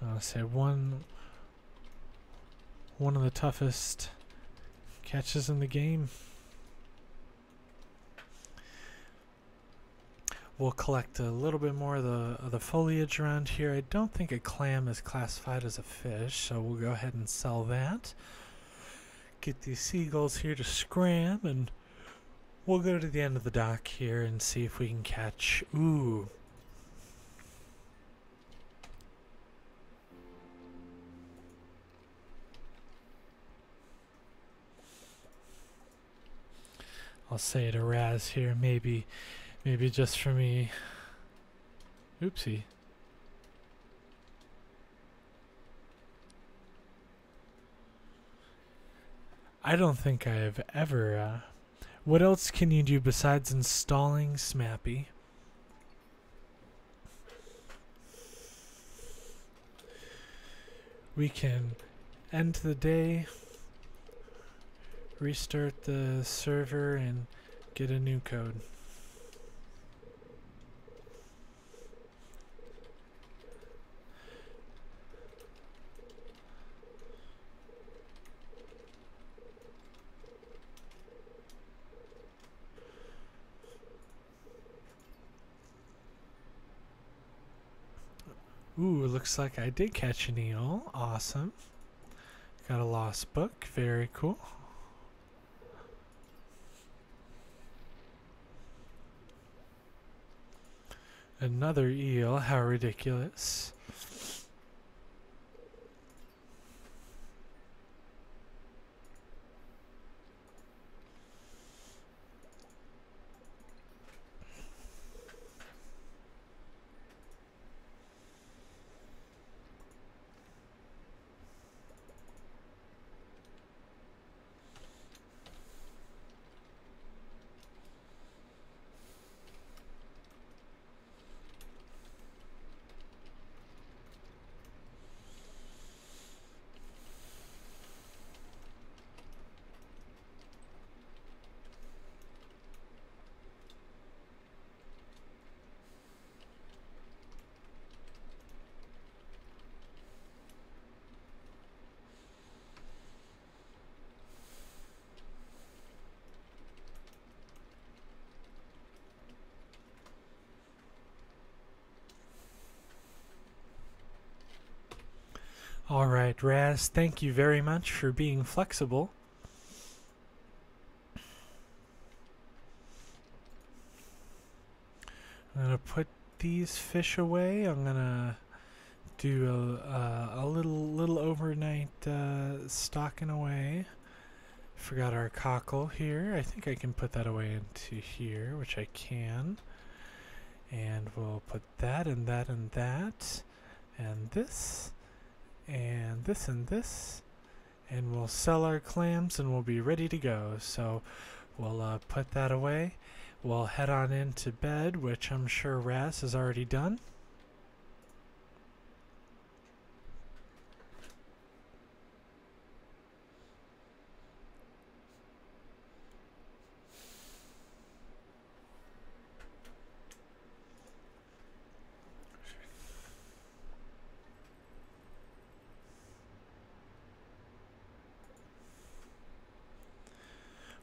I'll say one of the toughest catches in the game. We'll collect a little bit more of the foliage around here. I don't think a clam is classified as a fish, so we'll go ahead and sell that. Get these seagulls here to scram, and we'll go to the end of the dock here and see if we can catch... Ooh. I'll say to Raz here, maybe just for me. Oopsie. I don't think I have ever... what else can you do besides installing Smappy? We can end the day, restart the server, and get a new code. Ooh, looks like I did catch an eel. Awesome. Got a lost book. Very cool. Another eel. How ridiculous. All right, Raz, thank you very much for being flexible. I'm going to put these fish away. I'm going to do a little overnight stocking away. Forgot our cockle here. I think I can put that away into here, which I can. And we'll put that and that and that. And this. And this and this. And we'll sell our clams and we'll be ready to go. So we'll put that away. We'll head on into bed, which I'm sure Raz has already done.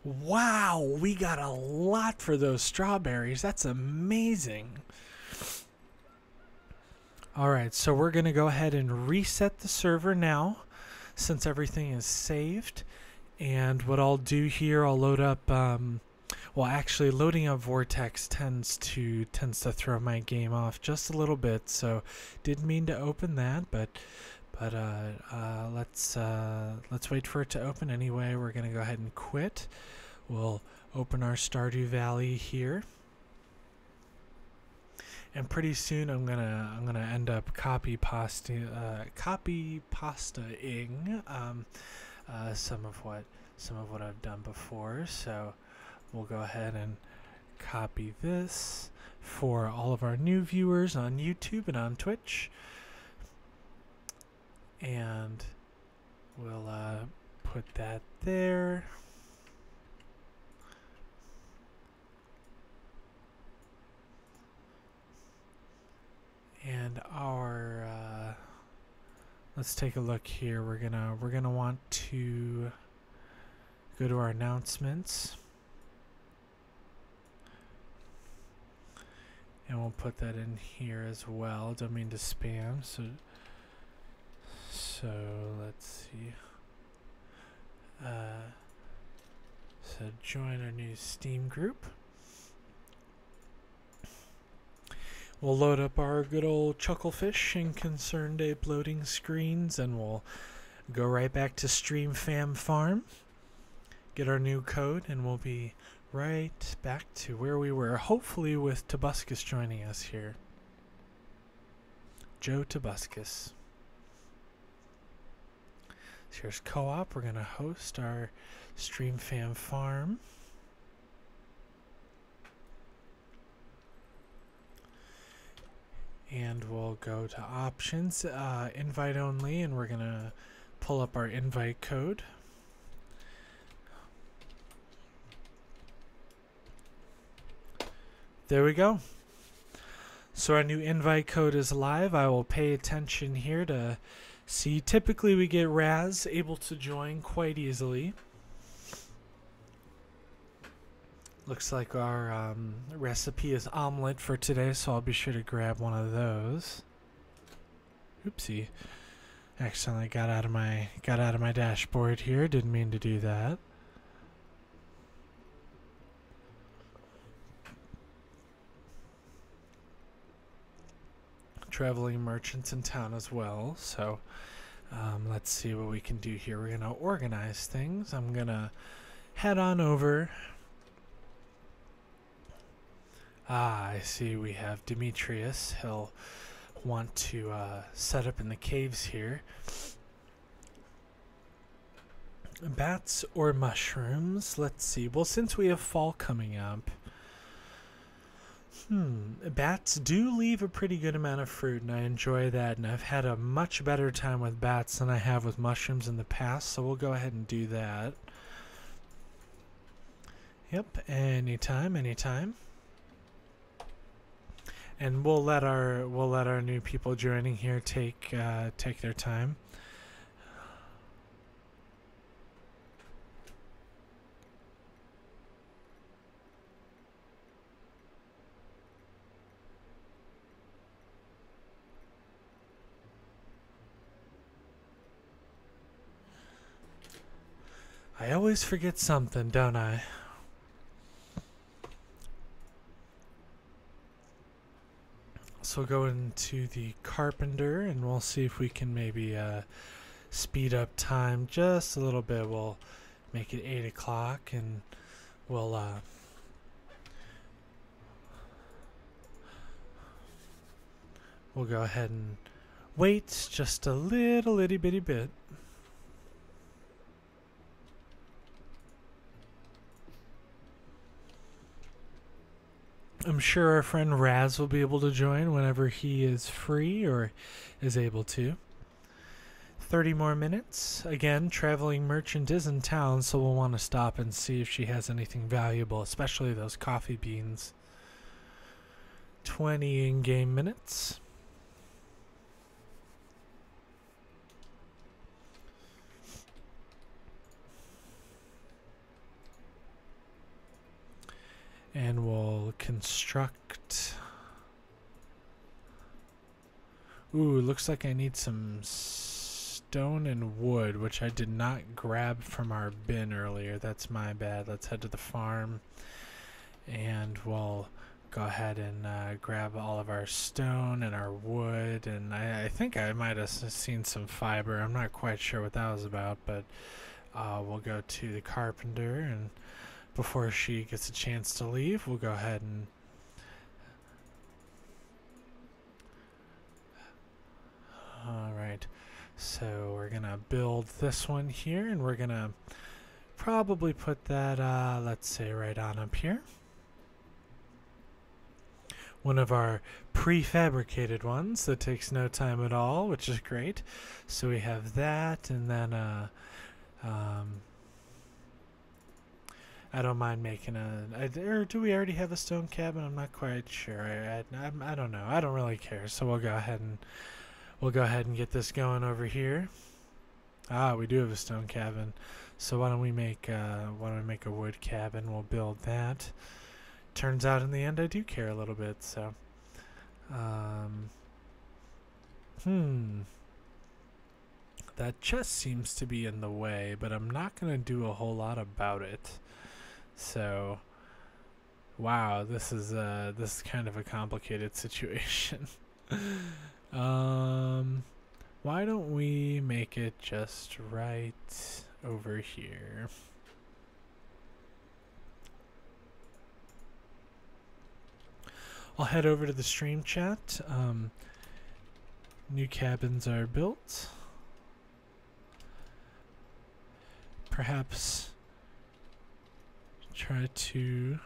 Wow, we got a lot for those strawberries. That's amazing. Alright, so we're going to go ahead and reset the server now since everything is saved. And what I'll do here, I'll load up, well actually loading up Vortex tends to throw my game off just a little bit, so didn't mean to open that, but let's wait for it to open anyway. We're going to go ahead and quit. We'll open our Stardew Valley here. And pretty soon I'm gonna end up copy pastaing some of what I've done before. So we'll go ahead and copy this for all of our new viewers on YouTube and on Twitch. And we'll put that there. And our let's take a look here. We're gonna want to go to our announcements, and we'll put that in here as well. Don't mean to spam. So let's see. So join our new Steam group. We'll load up our good old Chucklefish and Concerned Ape loading screens, and we'll go right back to Stream Fam Farm, get our new code, and we'll be right back to where we were, hopefully with Tobuscus joining us here. Joe Tobuscus. So here's co-op. We're going to host our Stream Fam Farm. And we'll go to options, invite only, and we're going to pull up our invite code. There we go. So our new invite code is live. I will pay attention here to see. Typically we get Raz able to join quite easily. Looks like our recipe is omelet for today, so I'll be sure to grab one of those. Oopsie. Accidentally got out of my dashboard here. Didn't mean to do that. Traveling merchants in town as well, so let's see what we can do here. We're gonna organize things. I'm gonna head on over. I see we have Demetrius. He'll want to set up in the caves here. Bats or mushrooms? Let's see. Well, since we have fall coming up, bats do leave a pretty good amount of fruit, and I enjoy that, and I've had a much better time with bats than I have with mushrooms in the past, so we'll go ahead and do that. Yep, anytime. And we'll let our new people joining here take their time. I always forget something, don't I? So we'll go into the carpenter and we'll see if we can maybe speed up time just a little bit. We'll make it 8 o'clock and we'll go ahead and wait just a little itty bitty bit. I'm sure our friend Raz will be able to join whenever he is free or is able to. 30 more minutes. Again, traveling merchant is in town, so we'll want to stop and see if she has anything valuable, especially those coffee beans. 20 in-game minutes. And we'll construct. Ooh, looks like I need some stone and wood, which I did not grab from our bin earlier. That's my bad. Let's head to the farm and we'll go ahead and grab all of our stone and our wood. And I think I might have seen some fiber. I'm not quite sure what that was about, but we'll go to the carpenter, and before she gets a chance to leave, we'll go ahead and alright, so we're gonna build this one here, and we're gonna probably put that let's say right on up here, one of our prefabricated ones that takes no time at all, which is great. So we have that, and then I don't mind making or do we already have a stone cabin? I'm not quite sure. I don't know. I don't really care. So we'll go ahead and get this going over here. We do have a stone cabin. So why don't we make a wood cabin? We'll build that. Turns out in the end I do care a little bit. So that chest seems to be in the way, but I'm not gonna do a whole lot about it. So, wow, this is kind of a complicated situation. Why don't we make it just right over here? I'll head over to the stream chat. New cabins are built. Perhaps try to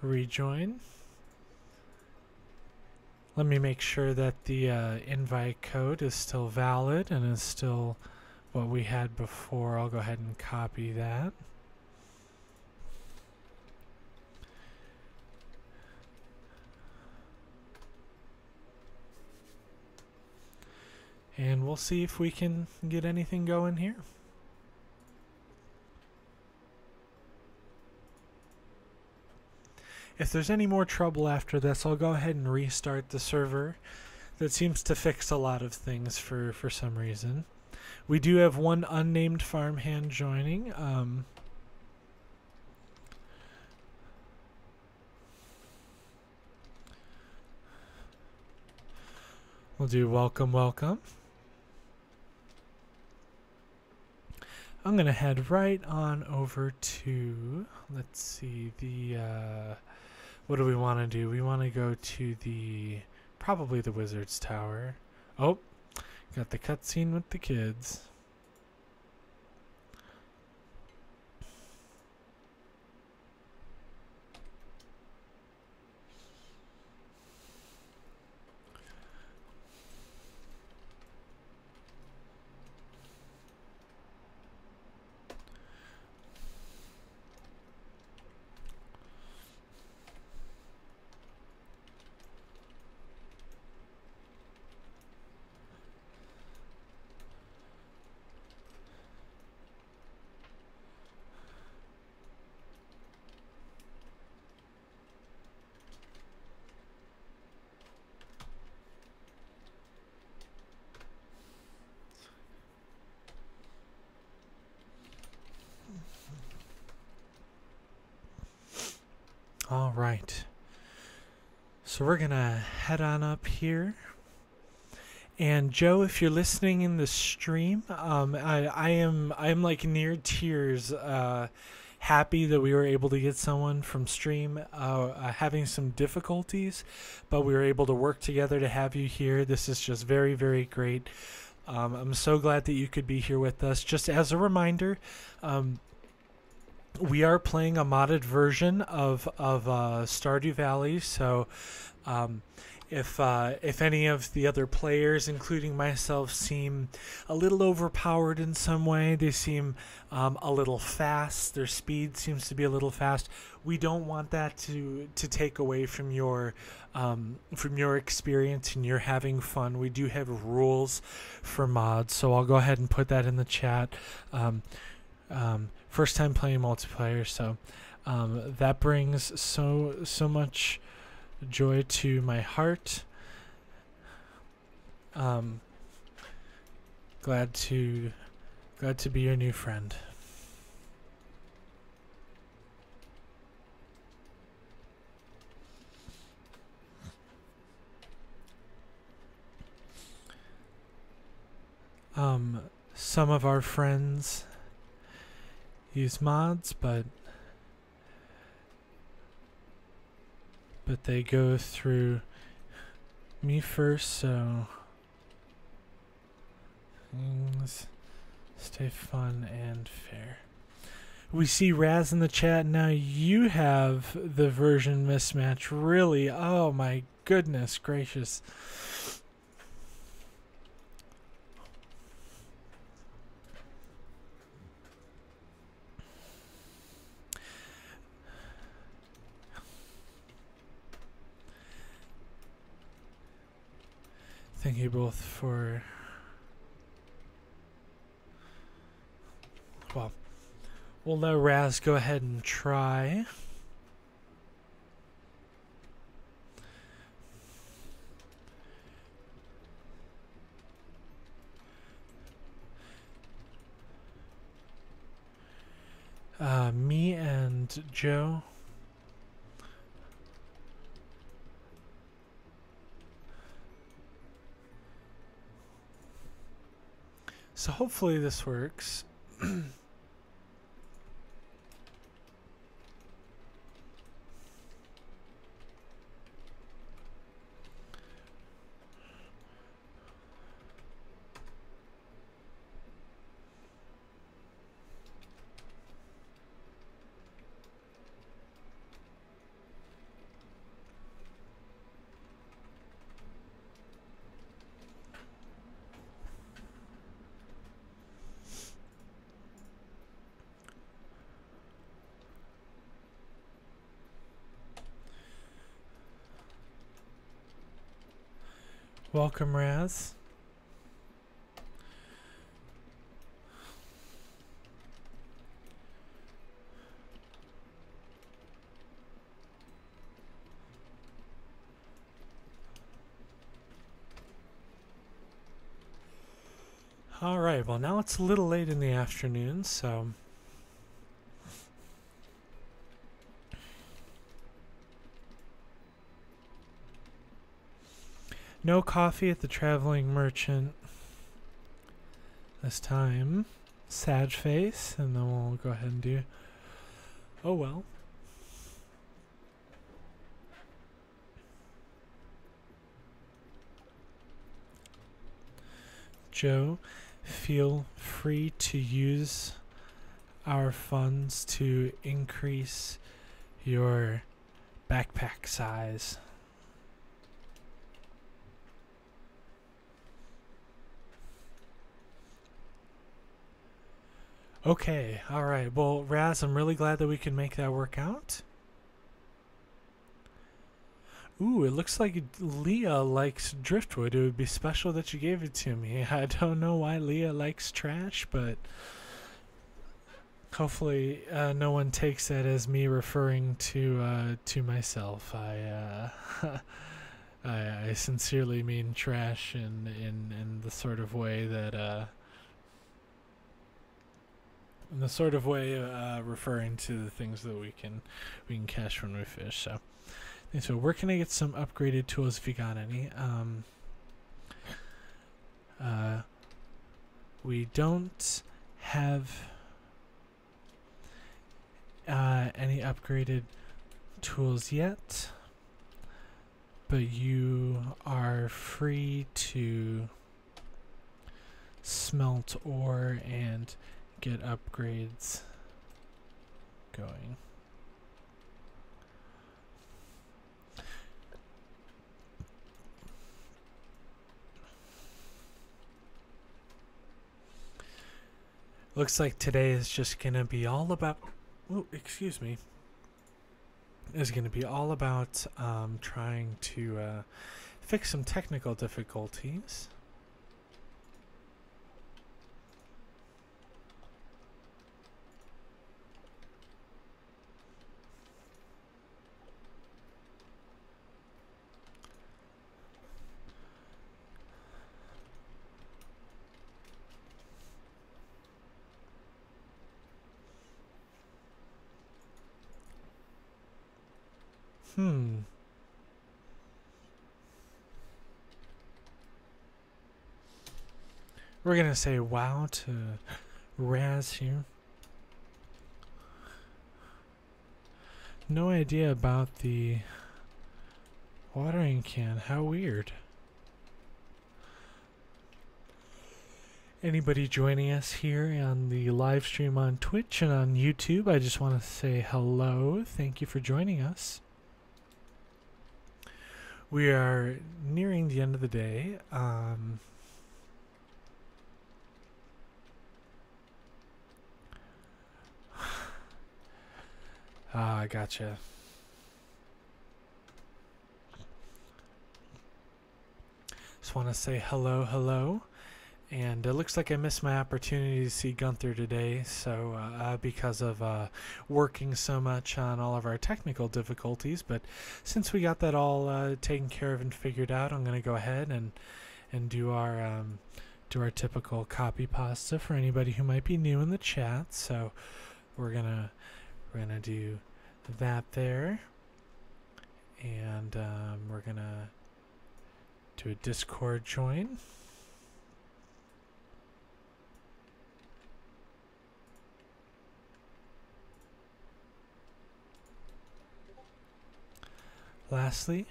rejoin. Let me make sure that the invite code is still valid and is still what we had before. I'll go ahead and copy that. And we'll see if we can get anything going here. If there's any more trouble after this, I'll go ahead and restart the server. That seems to fix a lot of things for some reason. We do have one unnamed farmhand joining. We'll do welcome, welcome. I'm going to head right on over to, let's see, what do we want to do? We want to go to probably the Wizard's Tower. Oh, got the cutscene with the kids. All right. So we're gonna head on up here. And Joe, if you're listening in the stream, I'm like near tears, happy that we were able to get someone from stream, having some difficulties, but we were able to work together to have you here. This is just very, very great. I'm so glad that you could be here with us. Just as a reminder, we are playing a modded version of Stardew Valley, so if any of the other players, including myself, seem a little overpowered in some way, they seem a little fast, their speed seems to be a little fast, we don't want that to take away from your experience and you're having fun. We do have rules for mods, so I'll go ahead and put that in the chat. First time playing multiplayer, so that brings so much joy to my heart. Glad to be your new friend. Some of our friends use mods, but they go through me first, so things stay fun and fair. We see Raz in the chat. Now you have the version mismatch. Really? Oh my goodness gracious. Thank you both for... Well, we'll let Raz go ahead and try. Me and Joe. So hopefully this works. Welcome, Raz. All right, well now it's a little late in the afternoon, so no coffee at the traveling merchant this time. Sad face, and then we'll go ahead and do... Oh well. Joe, feel free to use our funds to increase your backpack size. Okay, alright. Well, Raz, I'm really glad that we can make that work out. Ooh, it looks like Leah likes driftwood. It would be special that you gave it to me. I don't know why Leah likes trash, but hopefully no one takes that as me referring to myself. I sincerely mean trash in the sort of way that in the sort of way referring to the things that we can catch when we fish. So where can I get some upgraded tools if you got any? We don't have any upgraded tools yet, but you are free to smelt ore and get upgrades going. Looks like today is just gonna be all about, oh, excuse me, is gonna be all about trying to fix some technical difficulties. We're gonna say wow to Raz here. No idea about the watering can. How weird. Anybody joining us here on the live stream on Twitch and on YouTube, I just want to say hello. Thank you for joining us. We are nearing the end of the day. I gotcha. Just want to say hello. And it looks like I missed my opportunity to see Gunther today, so because of working so much on all of our technical difficulties. But since we got that all taken care of and figured out, I'm going to go ahead and do our typical copy pasta for anybody who might be new in the chat. So we're gonna do that there, and we're gonna do a Discord join. Lastly,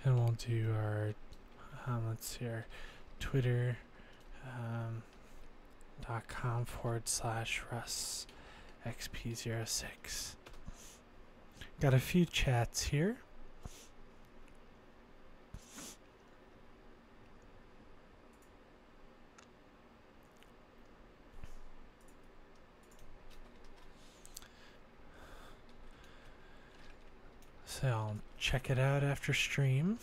and we'll do our let's see, our Twitter .com/russxp06. Got a few chats here. So I'll check it out after stream.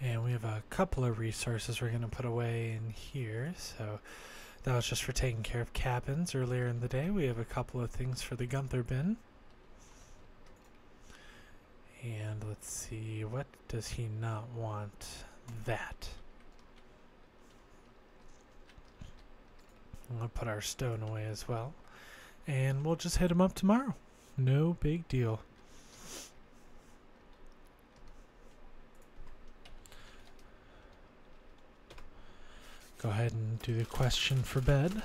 And we have a couple of resources we're going to put away in here. So that was just for taking care of cabins earlier in the day. We have a couple of things for the Gunther bin. And let's see, what does he not want? That. I'm going to put our stone away as well. And we'll just hit him up tomorrow. No big deal. Go ahead and do the question for bed.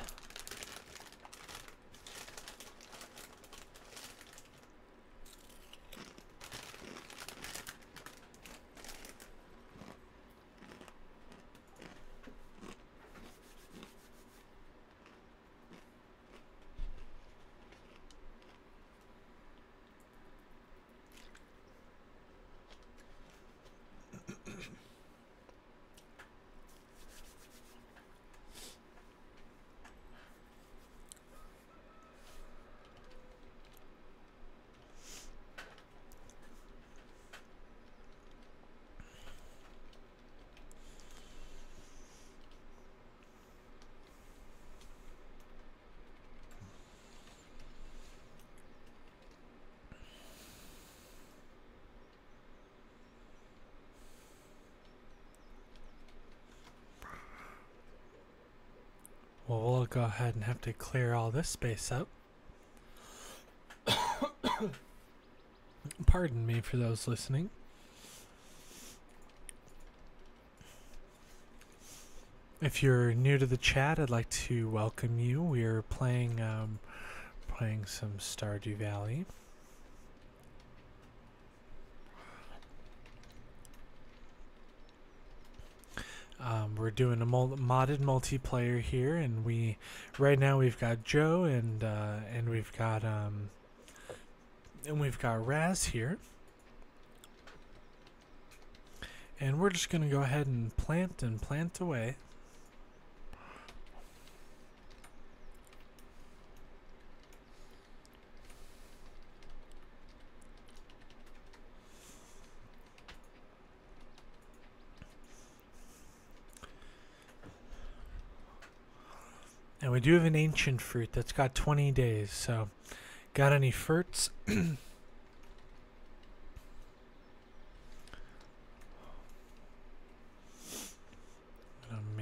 Well, we'll go ahead and have to clear all this space up. Pardon me for those listening. If you're new to the chat, I'd like to welcome you. We're playing some Stardew Valley. We're doing a modded multiplayer here, and right now we've got Joe and we've got Raz here, and we're just gonna go ahead and plant away. And we do have an ancient fruit that's got 20 days, so got any fruits? Make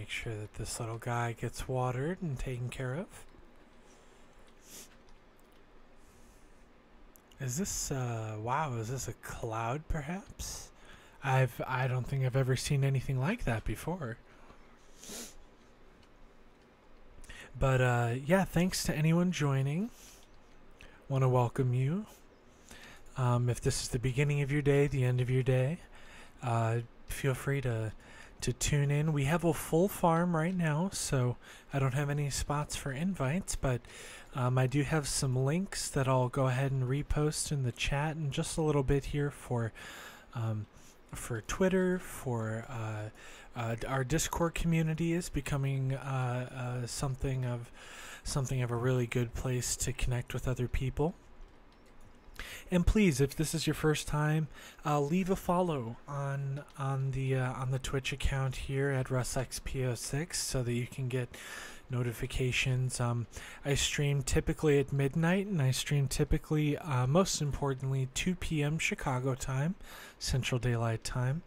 sure that this little guy gets watered and taken care of. Is this, wow, is this a cloud perhaps? I don't think I've ever seen anything like that before. But yeah, thanks to anyone joining. Want to welcome you. If this is the beginning of your day, the end of your day, feel free to tune in. We have a full farm right now, so I don't have any spots for invites, but I do have some links that I'll go ahead and repost in the chat in just a little bit here for Twitter, for our Discord community is becoming something of a really good place to connect with other people. And please, if this is your first time, leave a follow on the Twitch account here at russxp06 so that you can get notifications. I stream typically at midnight, and I stream typically, most importantly, 2 p.m. Chicago time, Central Daylight Time.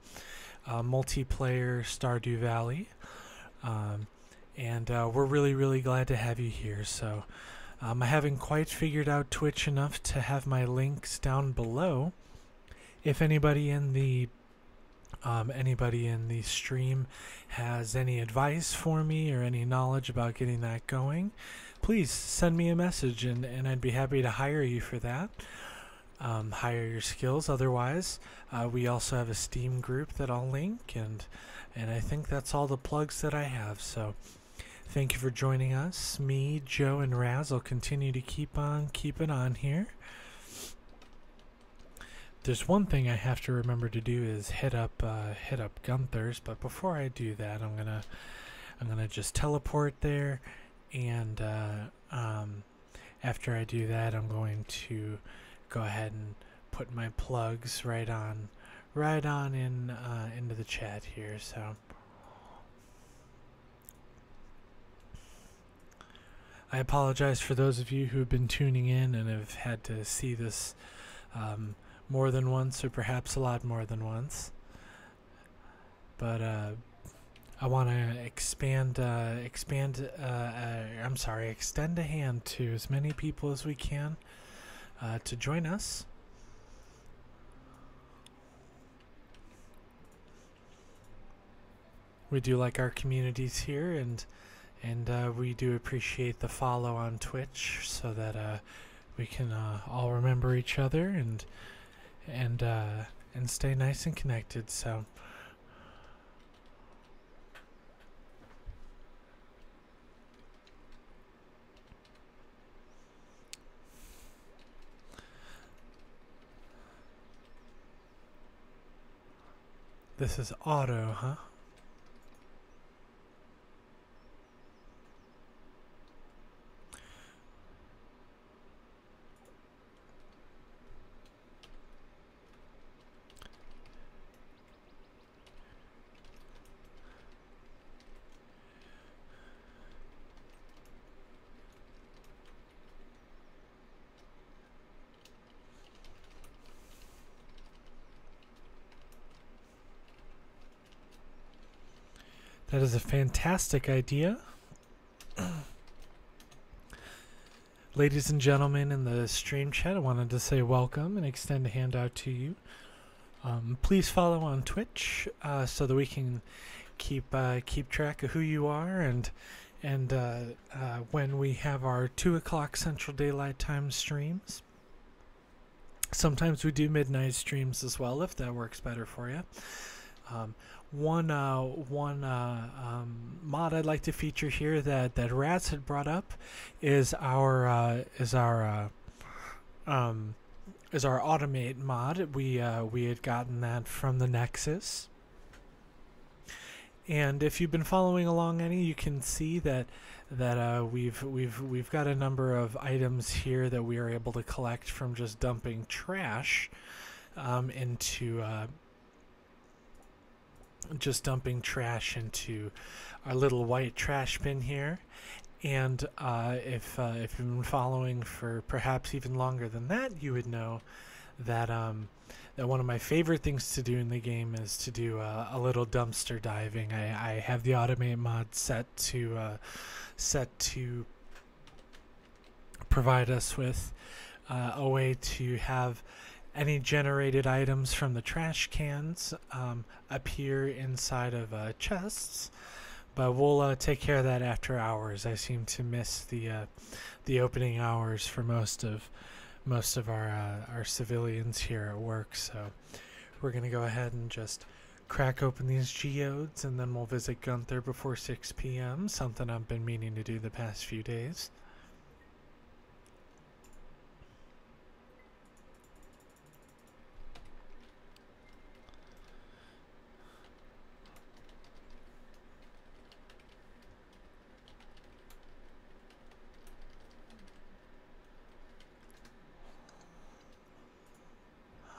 Multiplayer Stardew Valley, and we're really glad to have you here. So I haven't quite figured out Twitch enough to have my links down below. If anybody in the stream has any advice for me or any knowledge about getting that going, please send me a message, and I'd be happy to hire you for that. Hire your skills. Otherwise, we also have a Steam group that I'll link, and I think that's all the plugs that I have. So thank you for joining us. Me, Joe, and Raz will continue to keep on keeping on here. There's one thing I have to remember to do is hit up Gunther's, but before I do that, I'm gonna just teleport there, and after I do that, I'm going to go ahead and put my plugs right on into the chat here. So I apologize for those of you who have been tuning in and have had to see this more than once, or perhaps a lot more than once. But I want to extend a hand to as many people as we can to join us. We do like our communities here, and we do appreciate the follow on Twitch, so that we can all remember each other and stay nice and connected. So this is auto, huh? That is a fantastic idea. Ladies and gentlemen in the stream chat, I wanted to say welcome and extend a hand out to you. Please follow on Twitch so that we can keep track of who you are, and when we have our 2 o'clock Central Daylight Time streams. Sometimes we do midnight streams as well, if that works better for you. One mod I'd like to feature here that Raz had brought up is our automate mod. We had gotten that from the Nexus, and if you've been following along any, you can see that we've got a number of items here that we are able to collect from just dumping trash into our little white trash bin here. And if you've been following for perhaps even longer than that, you would know that that one of my favorite things to do in the game is to do a little dumpster diving. I have the automate mod set to provide us with a way to have any generated items from the trash cans appear inside of chests, but we'll take care of that after hours. I seem to miss the opening hours for most of our civilians here at work, so we're gonna go ahead and just crack open these geodes, and then we'll visit Gunther before 6 p.m. Something I've been meaning to do the past few days.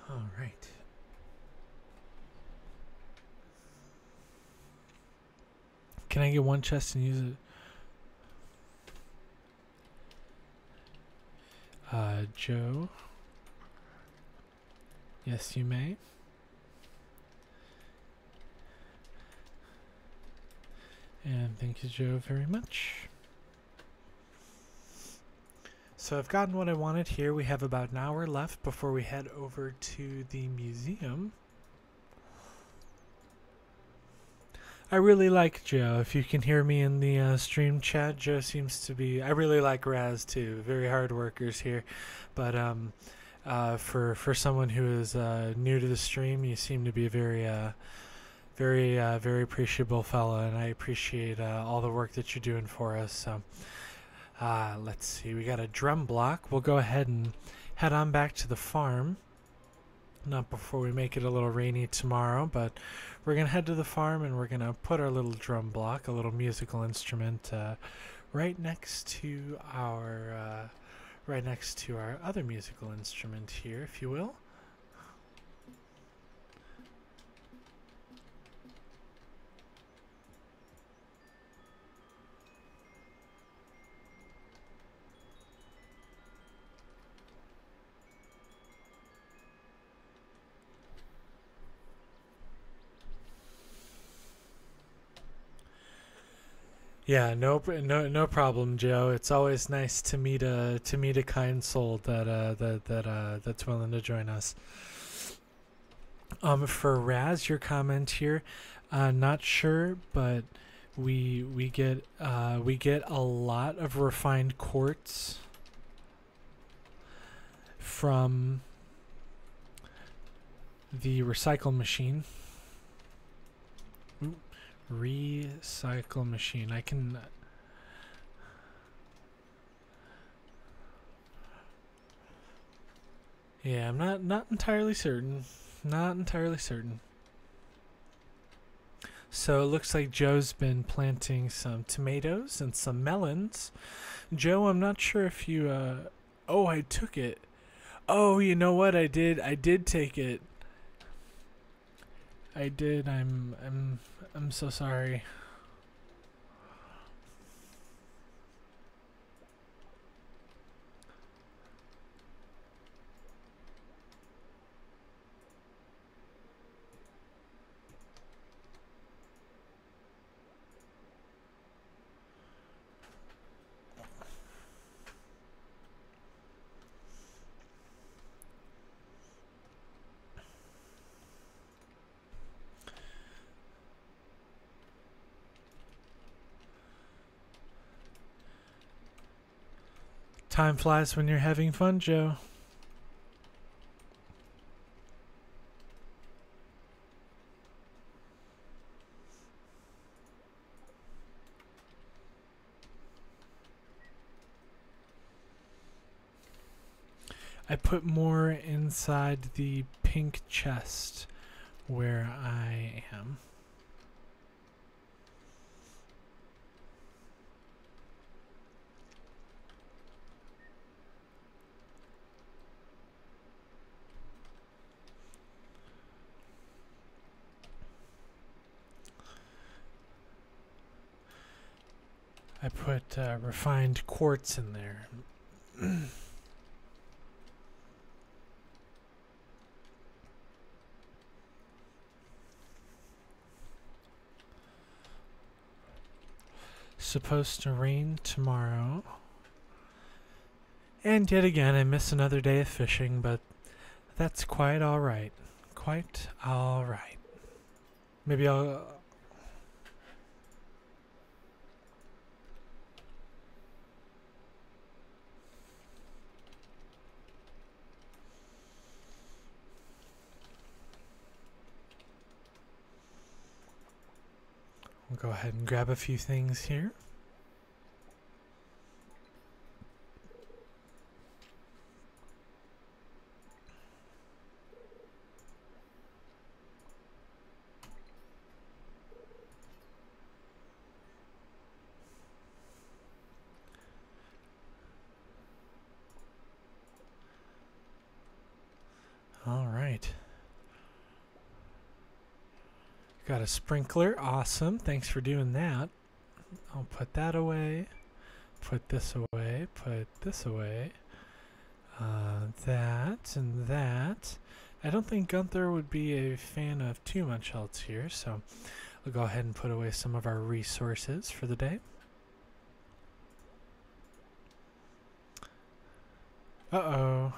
All right. Can I get one chest and use it? Joe? Yes, you may. And thank you, Joe, very much. So I've gotten what I wanted here. We have about an hour left before we head over to the museum. I really like Joe. If you can hear me in the stream chat, Joe seems to be... I really like Raz too. Very hard workers here. But for someone who is new to the stream, you seem to be a very appreciable fellow, and I appreciate all the work that you're doing for us. So let's see. We got a drum block. We'll go ahead and head on back to the farm. Not before we make it a little rainy tomorrow, but we're going to head to the farm, and we're going to put our little drum block, a little musical instrument, right next to our other musical instrument here, if you will. Yeah, no problem, Joe. It's always nice to meet a kind soul that's willing to join us. For Raz, your comment here, not sure, but we get a lot of refined quartz from the recycle machine. Ooh. Recycle machine. I can... Yeah, I'm not entirely certain. Not entirely certain. So it looks like Joe's been planting some tomatoes and some melons. Joe, I'm not sure if you oh, I took it. Oh, you know what? I did take it. I did. I'm so sorry. Time flies when you're having fun, Joe. I put more inside the pink chest where I am. I put refined quartz in there. Supposed to rain tomorrow. And yet again, I miss another day of fishing, but that's quite alright. Quite alright. Maybe I'll... We'll go ahead and grab a few things here. All right. Got a sprinkler. Awesome. Thanks for doing that. I'll put that away. Put this away. Put this away. That and that. I don't think Gunther would be a fan of too much else here, so we'll go ahead and put away some of our resources for the day. Uh-oh.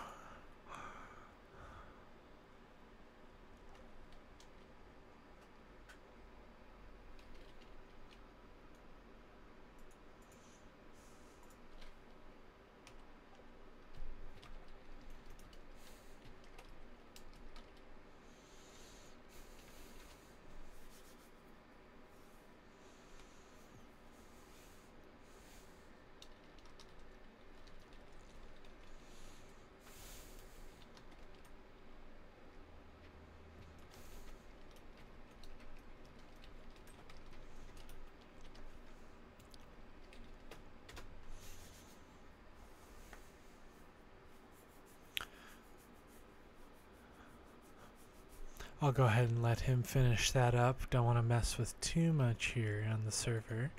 I'll go ahead and let him finish that up. Don't want to mess with too much here on the server.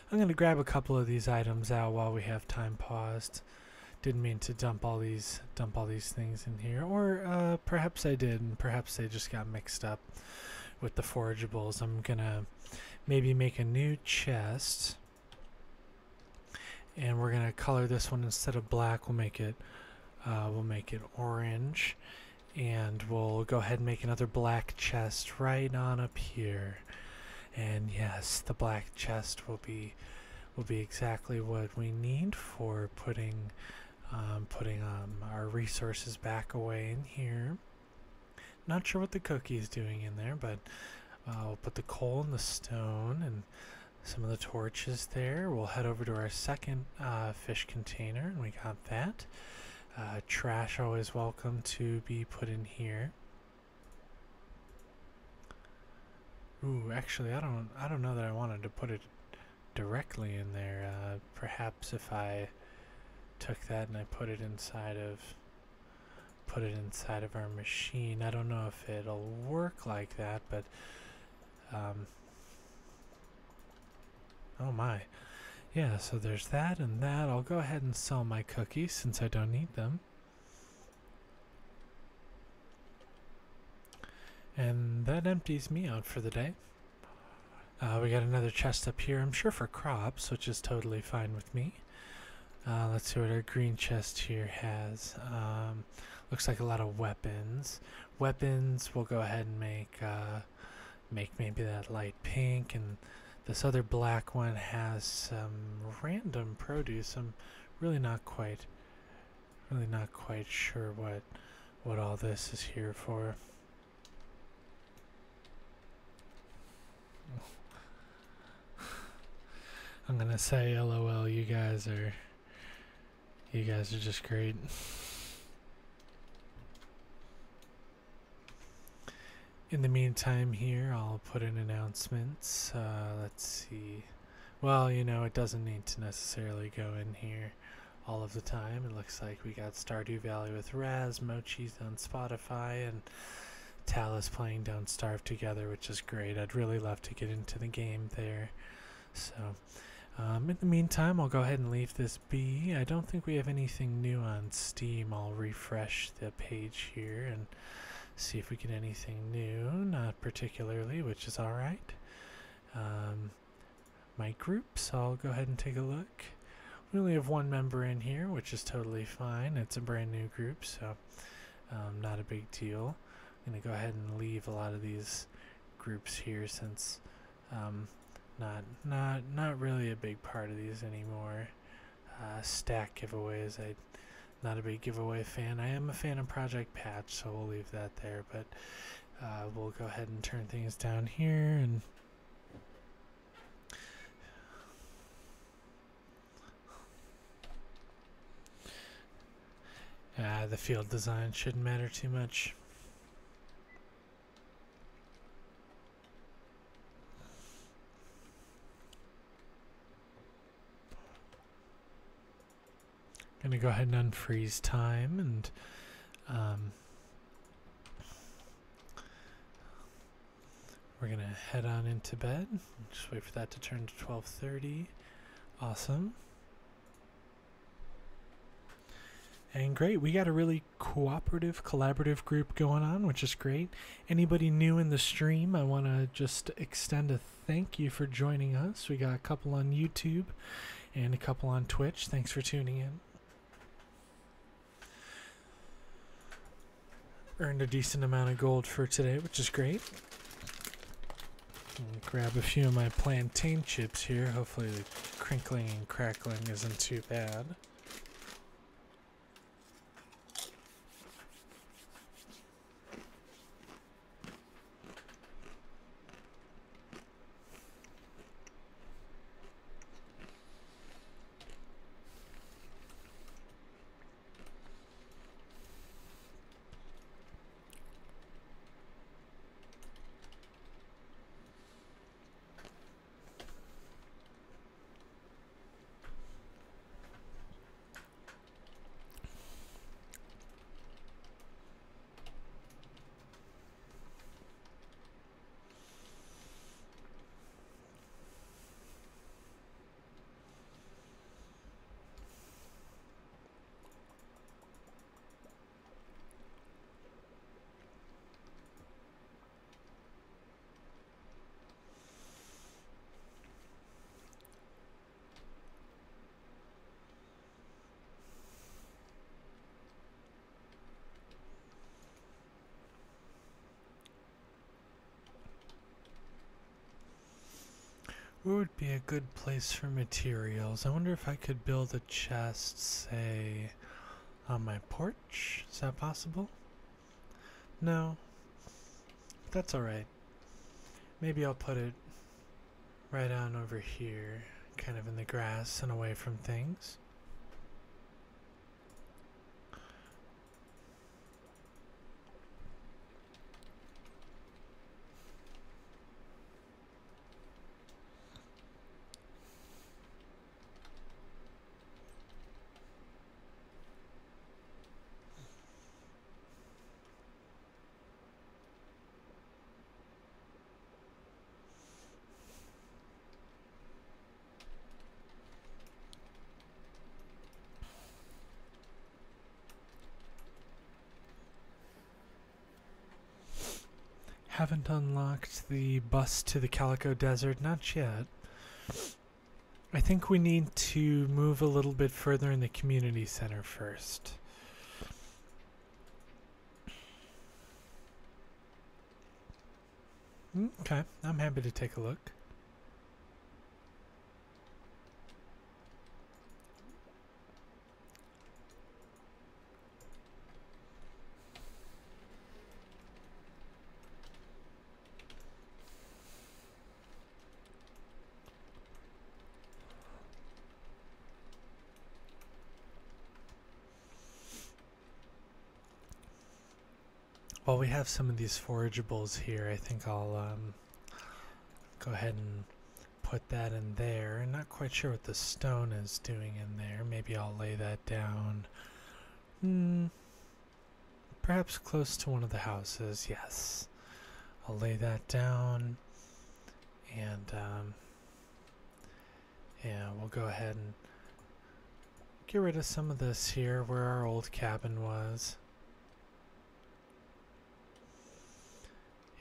I'm going to grab a couple of these items out while we have time paused. Didn't mean to dump all these things in here, or perhaps I did, and perhaps they just got mixed up with the forageables. I'm gonna maybe make a new chest, and we're gonna color this one instead of black. We'll make it orange. And we'll go ahead and make another black chest right on up here. And yes, the black chest will be exactly what we need for putting our resources back away in here. Not sure what the cookie's doing in there, but we'll put the coal and the stone and some of the torches there. We'll head over to our second fish container, and we got that. Trash always welcome to be put in here. Ooh, actually, I don't know that I wanted to put it directly in there. Perhaps if I took that and I put it inside of our machine. I don't know if it'll work like that, but oh my. Yeah, so there's that and that. I'll go ahead and sell my cookies since I don't need them. And that empties me out for the day. We got another chest up here, I'm sure for crops, which is totally fine with me. Let's see what our green chest here has. Looks like a lot of weapons. Weapons, we'll go ahead and make maybe that light pink, and this other black one has some random produce. I'm really not quite sure what all this is here for. I'm gonna say LOL, you guys are just great. In the meantime here, I'll put in announcements. Let's see. Well, you know, it doesn't need to necessarily go in here all of the time. It looks like we got Stardew Valley with Raz, Mochi's on Spotify, and Talus playing Don't Starve together, which is great. I'd really love to get into the game there. So, in the meantime, I'll go ahead and leave this be. I don't think we have anything new on Steam. I'll refresh the page here and see if we get anything new. Not particularly, which is alright. My groups, I'll go ahead and take a look. We only have one member in here, which is totally fine. It's a brand new group, so not a big deal. I'm going to go ahead and leave a lot of these groups here since not really a big part of these anymore. Stack giveaways, I'm not a big giveaway fan. I am a fan of Project Patch, so we'll leave that there, but we'll go ahead and turn things down here and the field design shouldn't matter too much. Gonna go ahead and unfreeze time, and we're gonna head on into bed. Just wait for that to turn to 12:30. Awesome. And great, we got a really cooperative, collaborative group going on, which is great. Anybody new in the stream, I want to just extend a thank you for joining us. We got a couple on YouTube and a couple on Twitch. Thanks for tuning in. Earned a decent amount of gold for today, which is great. I'll grab a few of my plantain chips here. Hopefully the crinkling and crackling isn't too bad. Where would be a good place for materials? I wonder if I could build a chest, say, on my porch? Is that possible? No. That's alright. Maybe I'll put it right on over here, kind of in the grass and away from things. Haven't unlocked the bus to the Calico Desert, not yet. I think we need to move a little bit further in the community center first. Okay, I'm happy to take a look. while we have some of these forageables here, I think I'll go ahead and put that in there. I'm not quite sure what the stone is doing in there. Maybe I'll lay that down. Perhaps close to one of the houses. Yes. I'll lay that down. And yeah, we'll go ahead and get rid of some of this here where our old cabin was.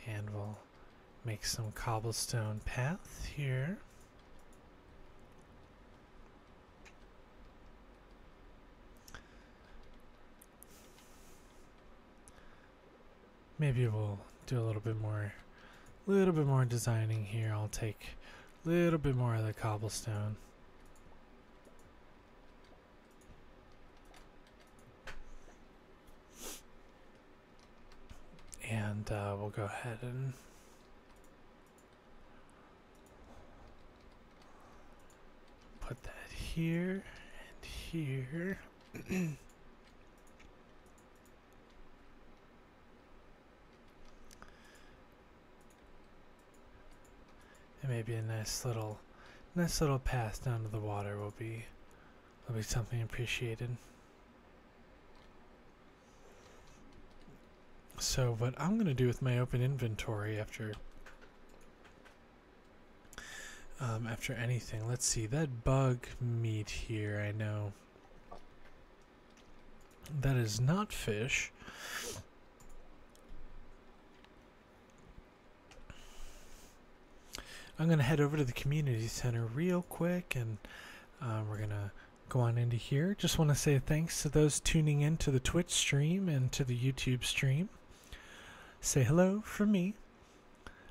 And we'll make some cobblestone path here. Maybe we'll do a little bit more designing here. I'll take a little bit more of the cobblestone. And we'll go ahead and put that here and here. And maybe a nice little path down to the water will be something appreciated. So what I'm going to do with my open inventory after anything, let's see, that bug meat here, I know that is not fish. I'm going to head over to the community center real quick, and we're going to go on into here. Just want to say thanks to those tuning in to the Twitch stream and to the YouTube stream. Say hello from me.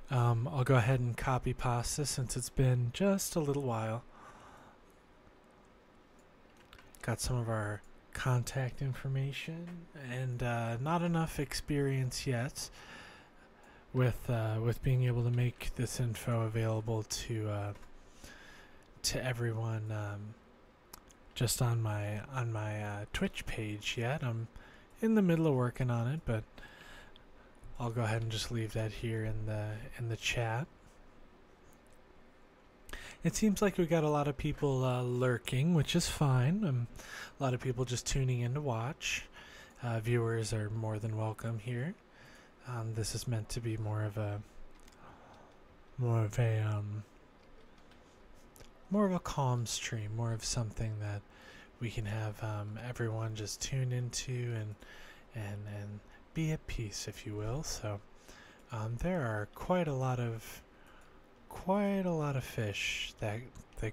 I'll go ahead and copy pasta since it's been just a little while. Got some of our contact information and not enough experience yet with being able to make this info available to everyone just on my Twitch page yet. I'm in the middle of working on it, but I'll go ahead and just leave that here in the chat. It seems like we got a lot of people lurking, which is fine. A lot of people just tuning in to watch. Viewers are more than welcome here. This is meant to be more of a calm stream, more of something that we can have everyone just tune into and be at peace, if you will. So there are quite a lot of fish that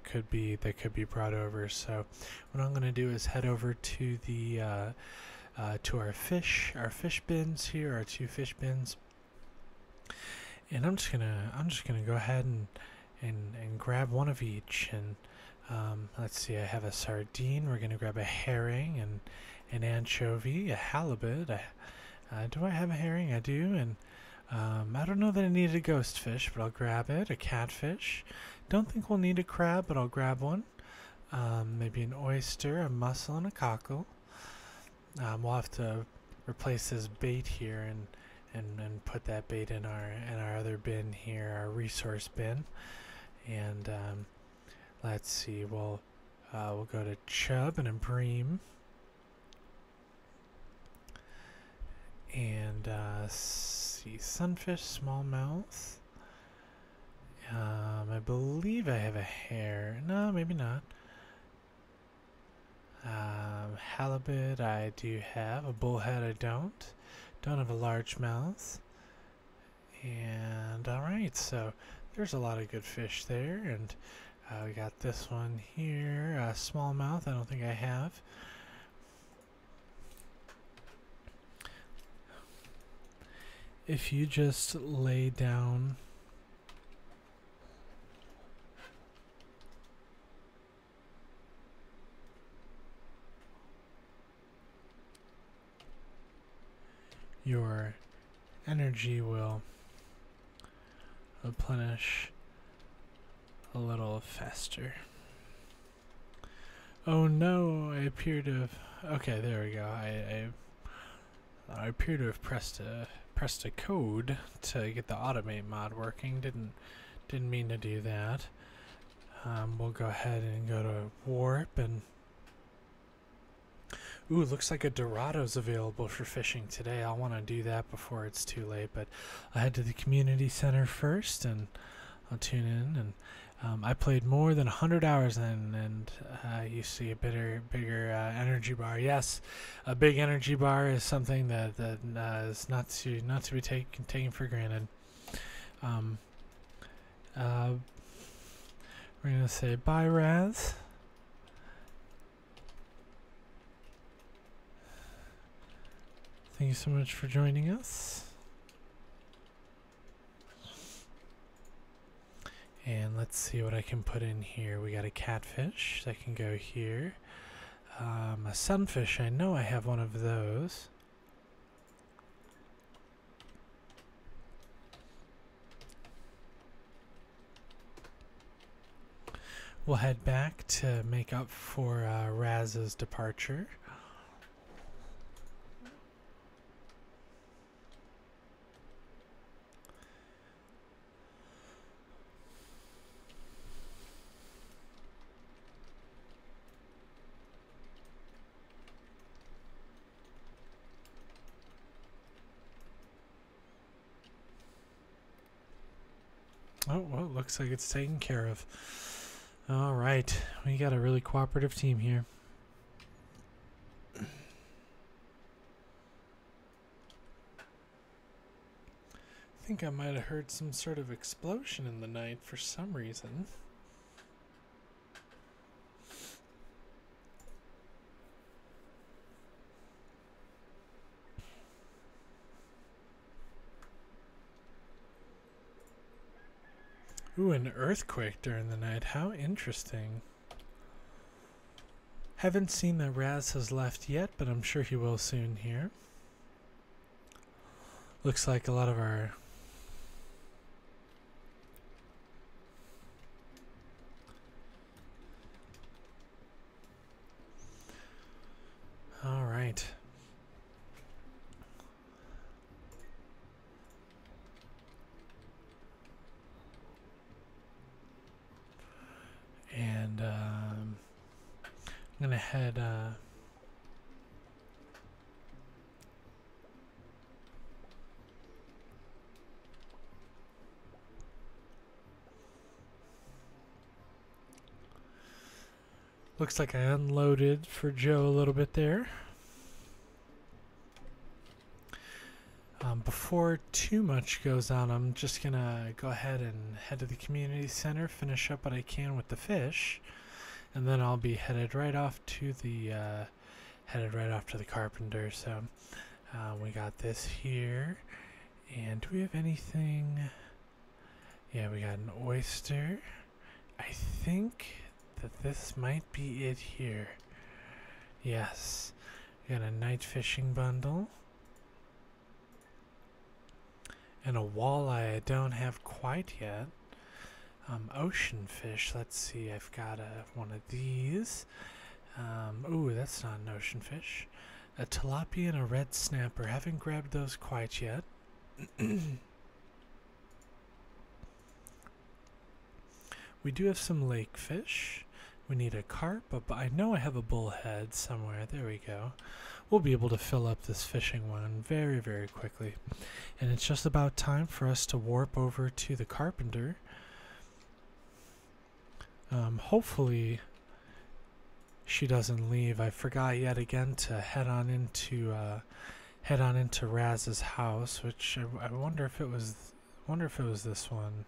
could be brought over. So what I'm going to do is head over to the to our fish bins here, our 2 fish bins, and I'm just gonna go ahead and grab one of each. And let's see, I have a sardine. We're gonna grab a herring and an anchovy, a halibut. Do I have a herring? I do. And I don't know that I need a ghost fish, but I'll grab it. A catfish. Don't think we'll need a crab, but I'll grab one. Maybe an oyster, a mussel, and a cockle. We'll have to replace this bait here and put that bait in our other bin here, our resource bin. And let's see, we'll go to chub and a bream. And see, sunfish, smallmouth. I believe I have a hare. No, maybe not. Halibut I do have. A bullhead I don't. Don't have a largemouth. And alright, so there's a lot of good fish there. And we got this one here. Smallmouth I don't think I have. If you just lay down your energy will replenish a little faster. Oh no, I appear to have... Okay, there we go. I appear to have pressed pressed a code to get the automate mod working. Didn't mean to do that. We'll go ahead and go to warp and... Ooh, looks like a Dorado's available for fishing today. I'll want to do that before it's too late, but I'll head to the community center first and I'll tune in. And I played more than 100 hours and you see a bigger energy bar. Yes, a big energy bar is something that is not to be taken for granted. We're gonna say bye, Raz. Thank you so much for joining us. And let's see what I can put in here. We got a catfish that can go here. A sunfish, I know I have one of those. We'll head back to make up for Raz's departure. Oh, well, it looks like it's taken care of. All right, we got a really cooperative team here. I think I might have heard some sort of explosion in the night for some reason. Ooh, an earthquake during the night. How interesting. Haven't seen that Raz has left yet, but I'm sure he will soon here. Looks like a lot of our... All right. And I'm gonna head looks like I unloaded for Joe a little bit there. Before too much goes on, I'm just gonna go ahead and head to the community center, finish up what I can with the fish, and then I'll be headed right off to the carpenter. So we got this here, and do we have anything? Yeah, we got an oyster. I think that this might be it here. Yes, we got a night fishing bundle. And a walleye I don't have quite yet. Ocean fish, let's see, I've got one of these. Ooh, that's not an ocean fish. A tilapia and a red snapper, haven't grabbed those quite yet. We do have some lake fish. We need a carp, but I know I have a bullhead somewhere. There we go. We'll be able to fill up this fishing one very, very quickly. And it's just about time for us to warp over to the carpenter. Hopefully she doesn't leave. I forgot yet again to head on into Raz's house, which I wonder if it was this one.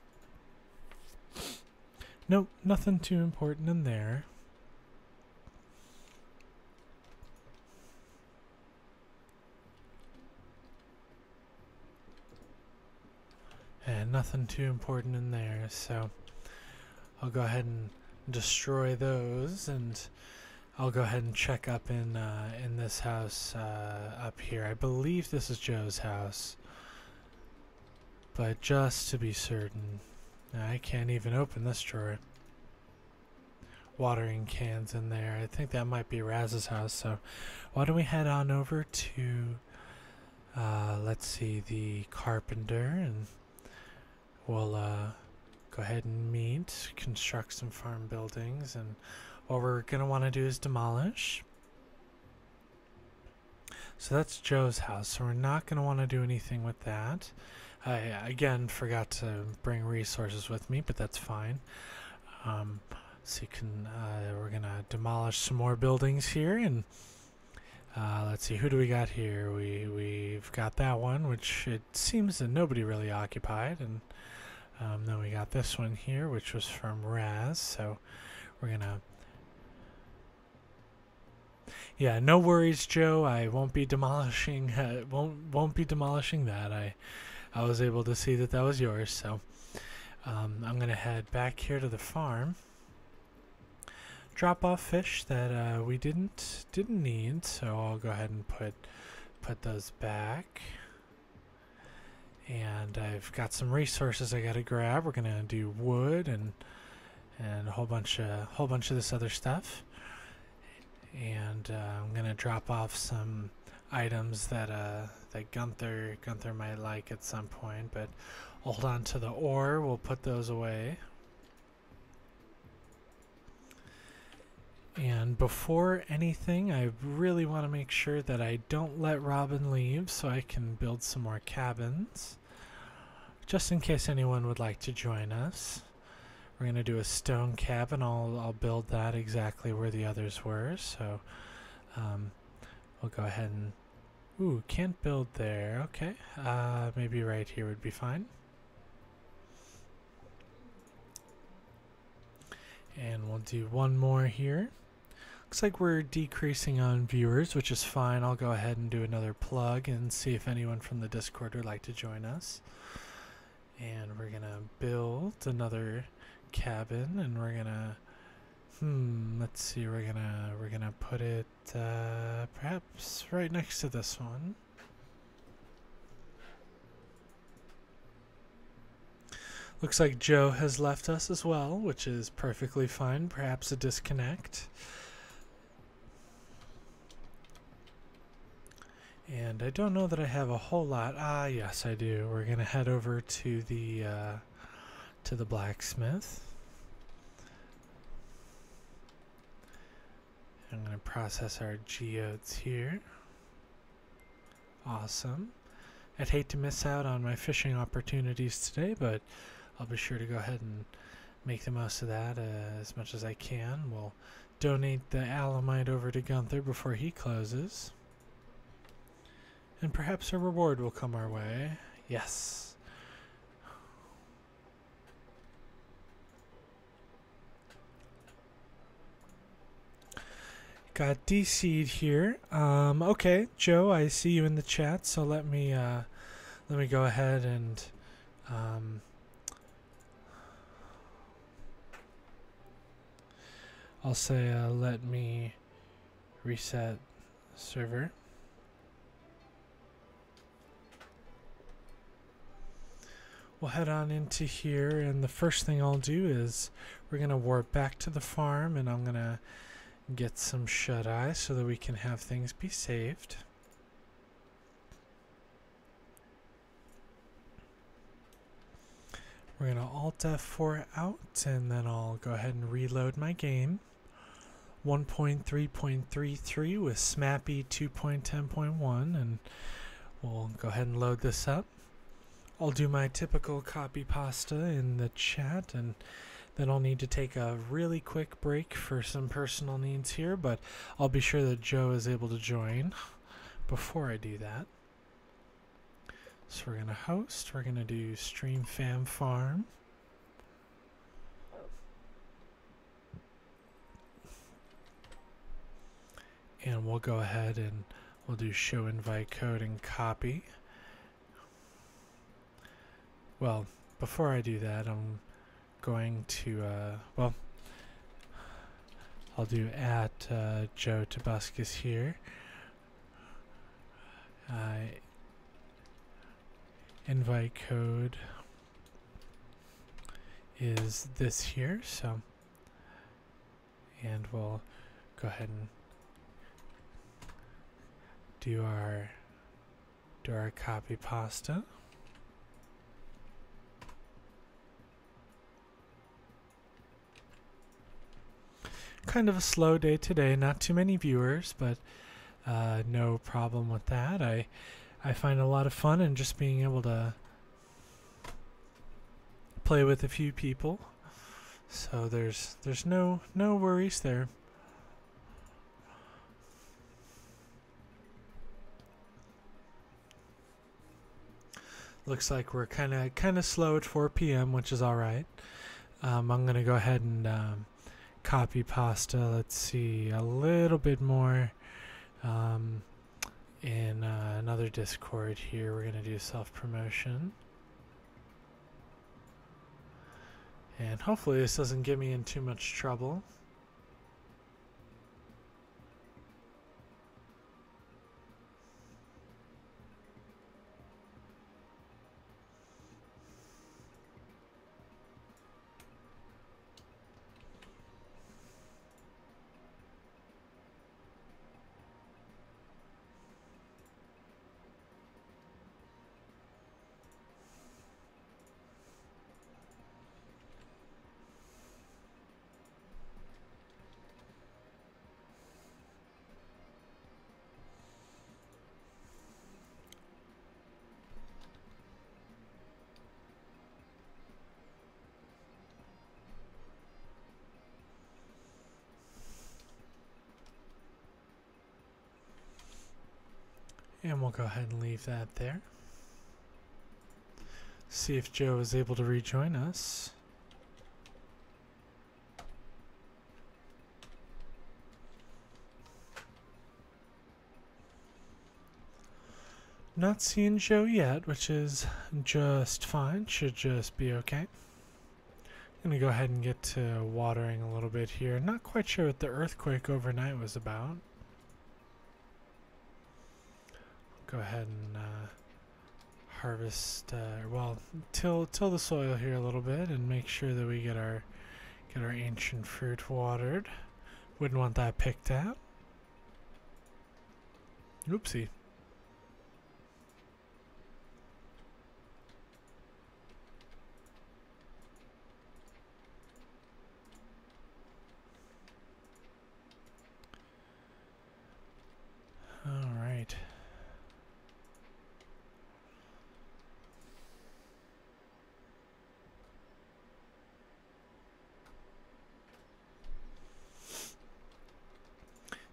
Nope, nothing too important in there. And nothing too important in there, so I'll go ahead and destroy those, and I'll go ahead and check up in this house up here. I believe this is Joe's house, but just to be certain, I can't even open this drawer. Watering cans in there. I think that might be Raz's house, so why don't we head on over to let's see, the carpenter, and we'll go ahead and meet, construct some farm buildings, and what we're going to want to do is demolish. So that's Joe's house, so we're not going to want to do anything with that. I, again, forgot to bring resources with me, but that's fine. So you can, we're going to demolish some more buildings here, and let's see, who do we got here? We've got that one, which it seems that nobody really occupied, and then we got this one here, which was from Raz, so we're going to... Yeah, no worries, Joe. I won't be demolishing. Won't be demolishing that. I was able to see that that was yours. So I'm gonna head back here to the farm. Drop off fish that we didn't need. So I'll go ahead and put those back. And I've got some resources I gotta grab. We're gonna do wood and a whole bunch of this other stuff. And I'm gonna drop off some items that Gunther might like at some point, but hold on to the ore. We'll put those away. And before anything, I really want to make sure that I don't let Robin leave, so I can build some more cabins, just in case anyone would like to join us. We're going to do a stone cabin. I'll build that exactly where the others were. So we'll go ahead and... Ooh, can't build there. Okay. Maybe right here would be fine. And we'll do one more here. Looks like we're decreasing on viewers, which is fine. I'll go ahead and do another plug and see if anyone from the Discord would like to join us. And we're going to build another cabin, and we're gonna let's see, we're gonna put it perhaps right next to this one. Looks like Joe has left us as well, which is perfectly fine. Perhaps a disconnect. And I don't know that I have a whole lot. Ah, yes, I do. We're gonna head over to the blacksmith. I'm going to process our geodes here. Awesome. I'd hate to miss out on my fishing opportunities today, but I'll be sure to go ahead and make the most of that as much as I can. We'll donate the alamite over to Gunther before he closes. And perhaps a reward will come our way. Yes. Got DC'd here. Okay, Joe, I see you in the chat, so let me go ahead and I'll say let me reset server. We'll head on into here, and the first thing I'll do is we're gonna warp back to the farm, and I'm gonna get some shut-eye so that we can have things be saved. We're going to Alt F4 out, and then I'll go ahead and reload my game. 1.3.33 with SMAPI 2.10.1, and we'll go ahead and load this up. I'll do my typical copy pasta in the chat, and then I'll need to take a really quick break for some personal needs here, but I'll be sure that Joe is able to join before I do that. So we're going to host, we're going to do stream fam farm. And we'll go ahead and we'll do show invite code and copy. Well, before I do that, I'm going to, well, I'll do at Joe Tobuscus here. Invite code is this here, so, and we'll go ahead and do our Do our copy pasta. Kind of a slow day today, not too many viewers, but no problem with that. I find a lot of fun in just being able to play with a few people. So there's no worries there. Looks like we're kind of slow at 4 p.m., which is all right. I'm gonna go ahead and copy pasta. Let's see, a little bit more in another Discord here. We're gonna do self-promotion, and hopefully this doesn't get me in too much trouble. And we'll go ahead and leave that there. See if Joe is able to rejoin us. Not seeing Joe yet, which is just fine. Should just be okay. I'm gonna go ahead and get to watering a little bit here. Not quite sure what the earthquake overnight was about. Go ahead and harvest, well, till the soil here a little bit, and make sure that we get our ancient fruit watered. Wouldn't want that picked out. Oopsie. All right.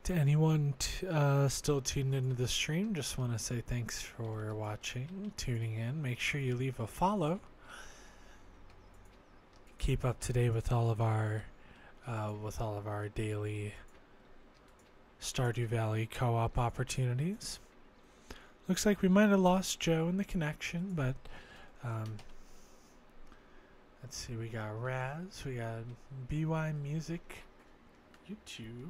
To anyone still tuned into the stream, just want to say thanks for watching, tuning in. Make sure you leave a follow. Keep up to date with all of our daily Stardew Valley co-op opportunities. Looks like we might have lost Joe in the connection, but let's see. We got Raz, we got BY Music, YouTube.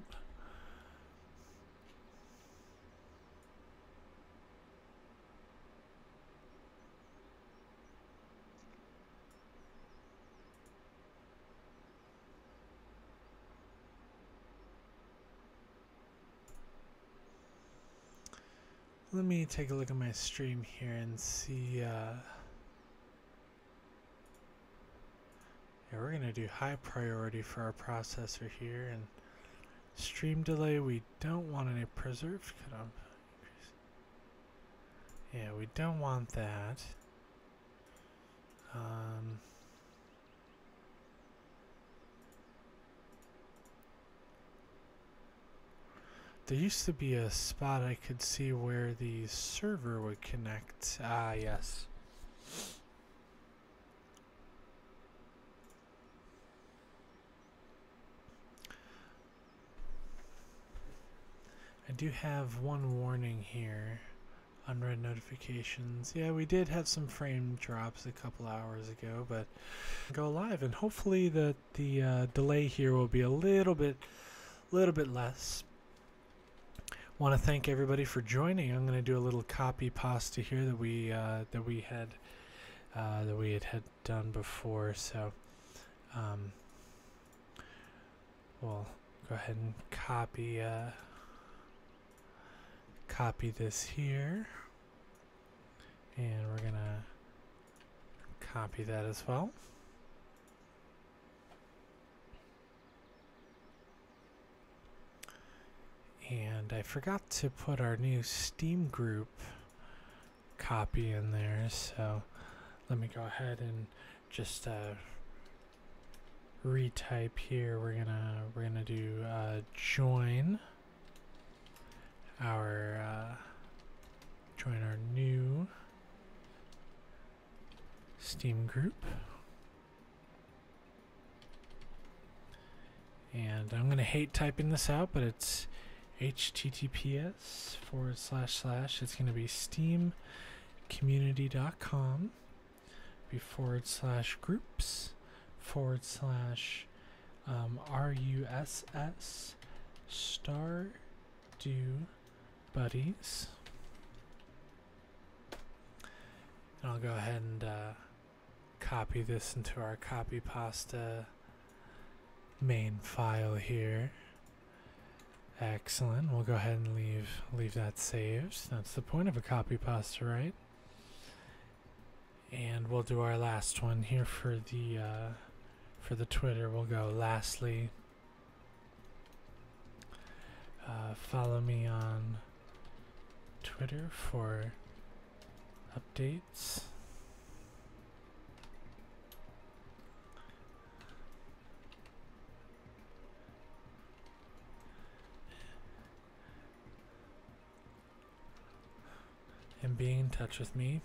Let me take a look at my stream here and see. Yeah, we're gonna do high priority for our processor here, and stream delay. We don't want any preserved cut off. Yeah, we don't want that. There used to be a spot I could see where the server would connect. Ah, yes. I do have one warning here. Unread notifications. Yeah, we did have some frame drops a couple hours ago, but go live, and hopefully the delay here will be a little bit less. Want to thank everybody for joining. I'm going to do a little copy pasta here that we had done before. So we'll go ahead and copy this here. And we're gonna copy that as well. And I forgot to put our new Steam group copy in there, so let me go ahead and just retype here. We're gonna do join our new Steam group. And I'm gonna hate typing this out, but it's https:// it's gonna be steamcommunity.com /groups /RUSS Stardew Buddies. And I'll go ahead and copy this into our copy pasta main file here. Excellent. We'll go ahead and leave that saved. That's the point of a copy pasta, right? And we'll do our last one here for the Twitter. We'll go lastly. Follow me on Twitter for updates. And being in touch with me.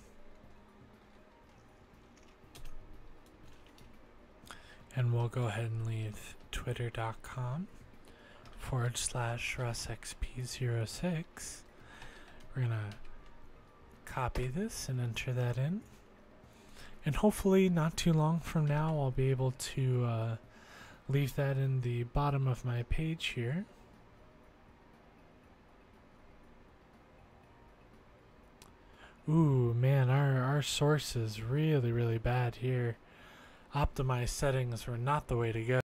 And we'll go ahead and leave twitter.com /russxp06. We're gonna copy this and enter that in. And hopefully not too long from now I'll be able to leave that in the bottom of my page here. Ooh, man, our source is really, really bad here. Optimized settings were not the way to go.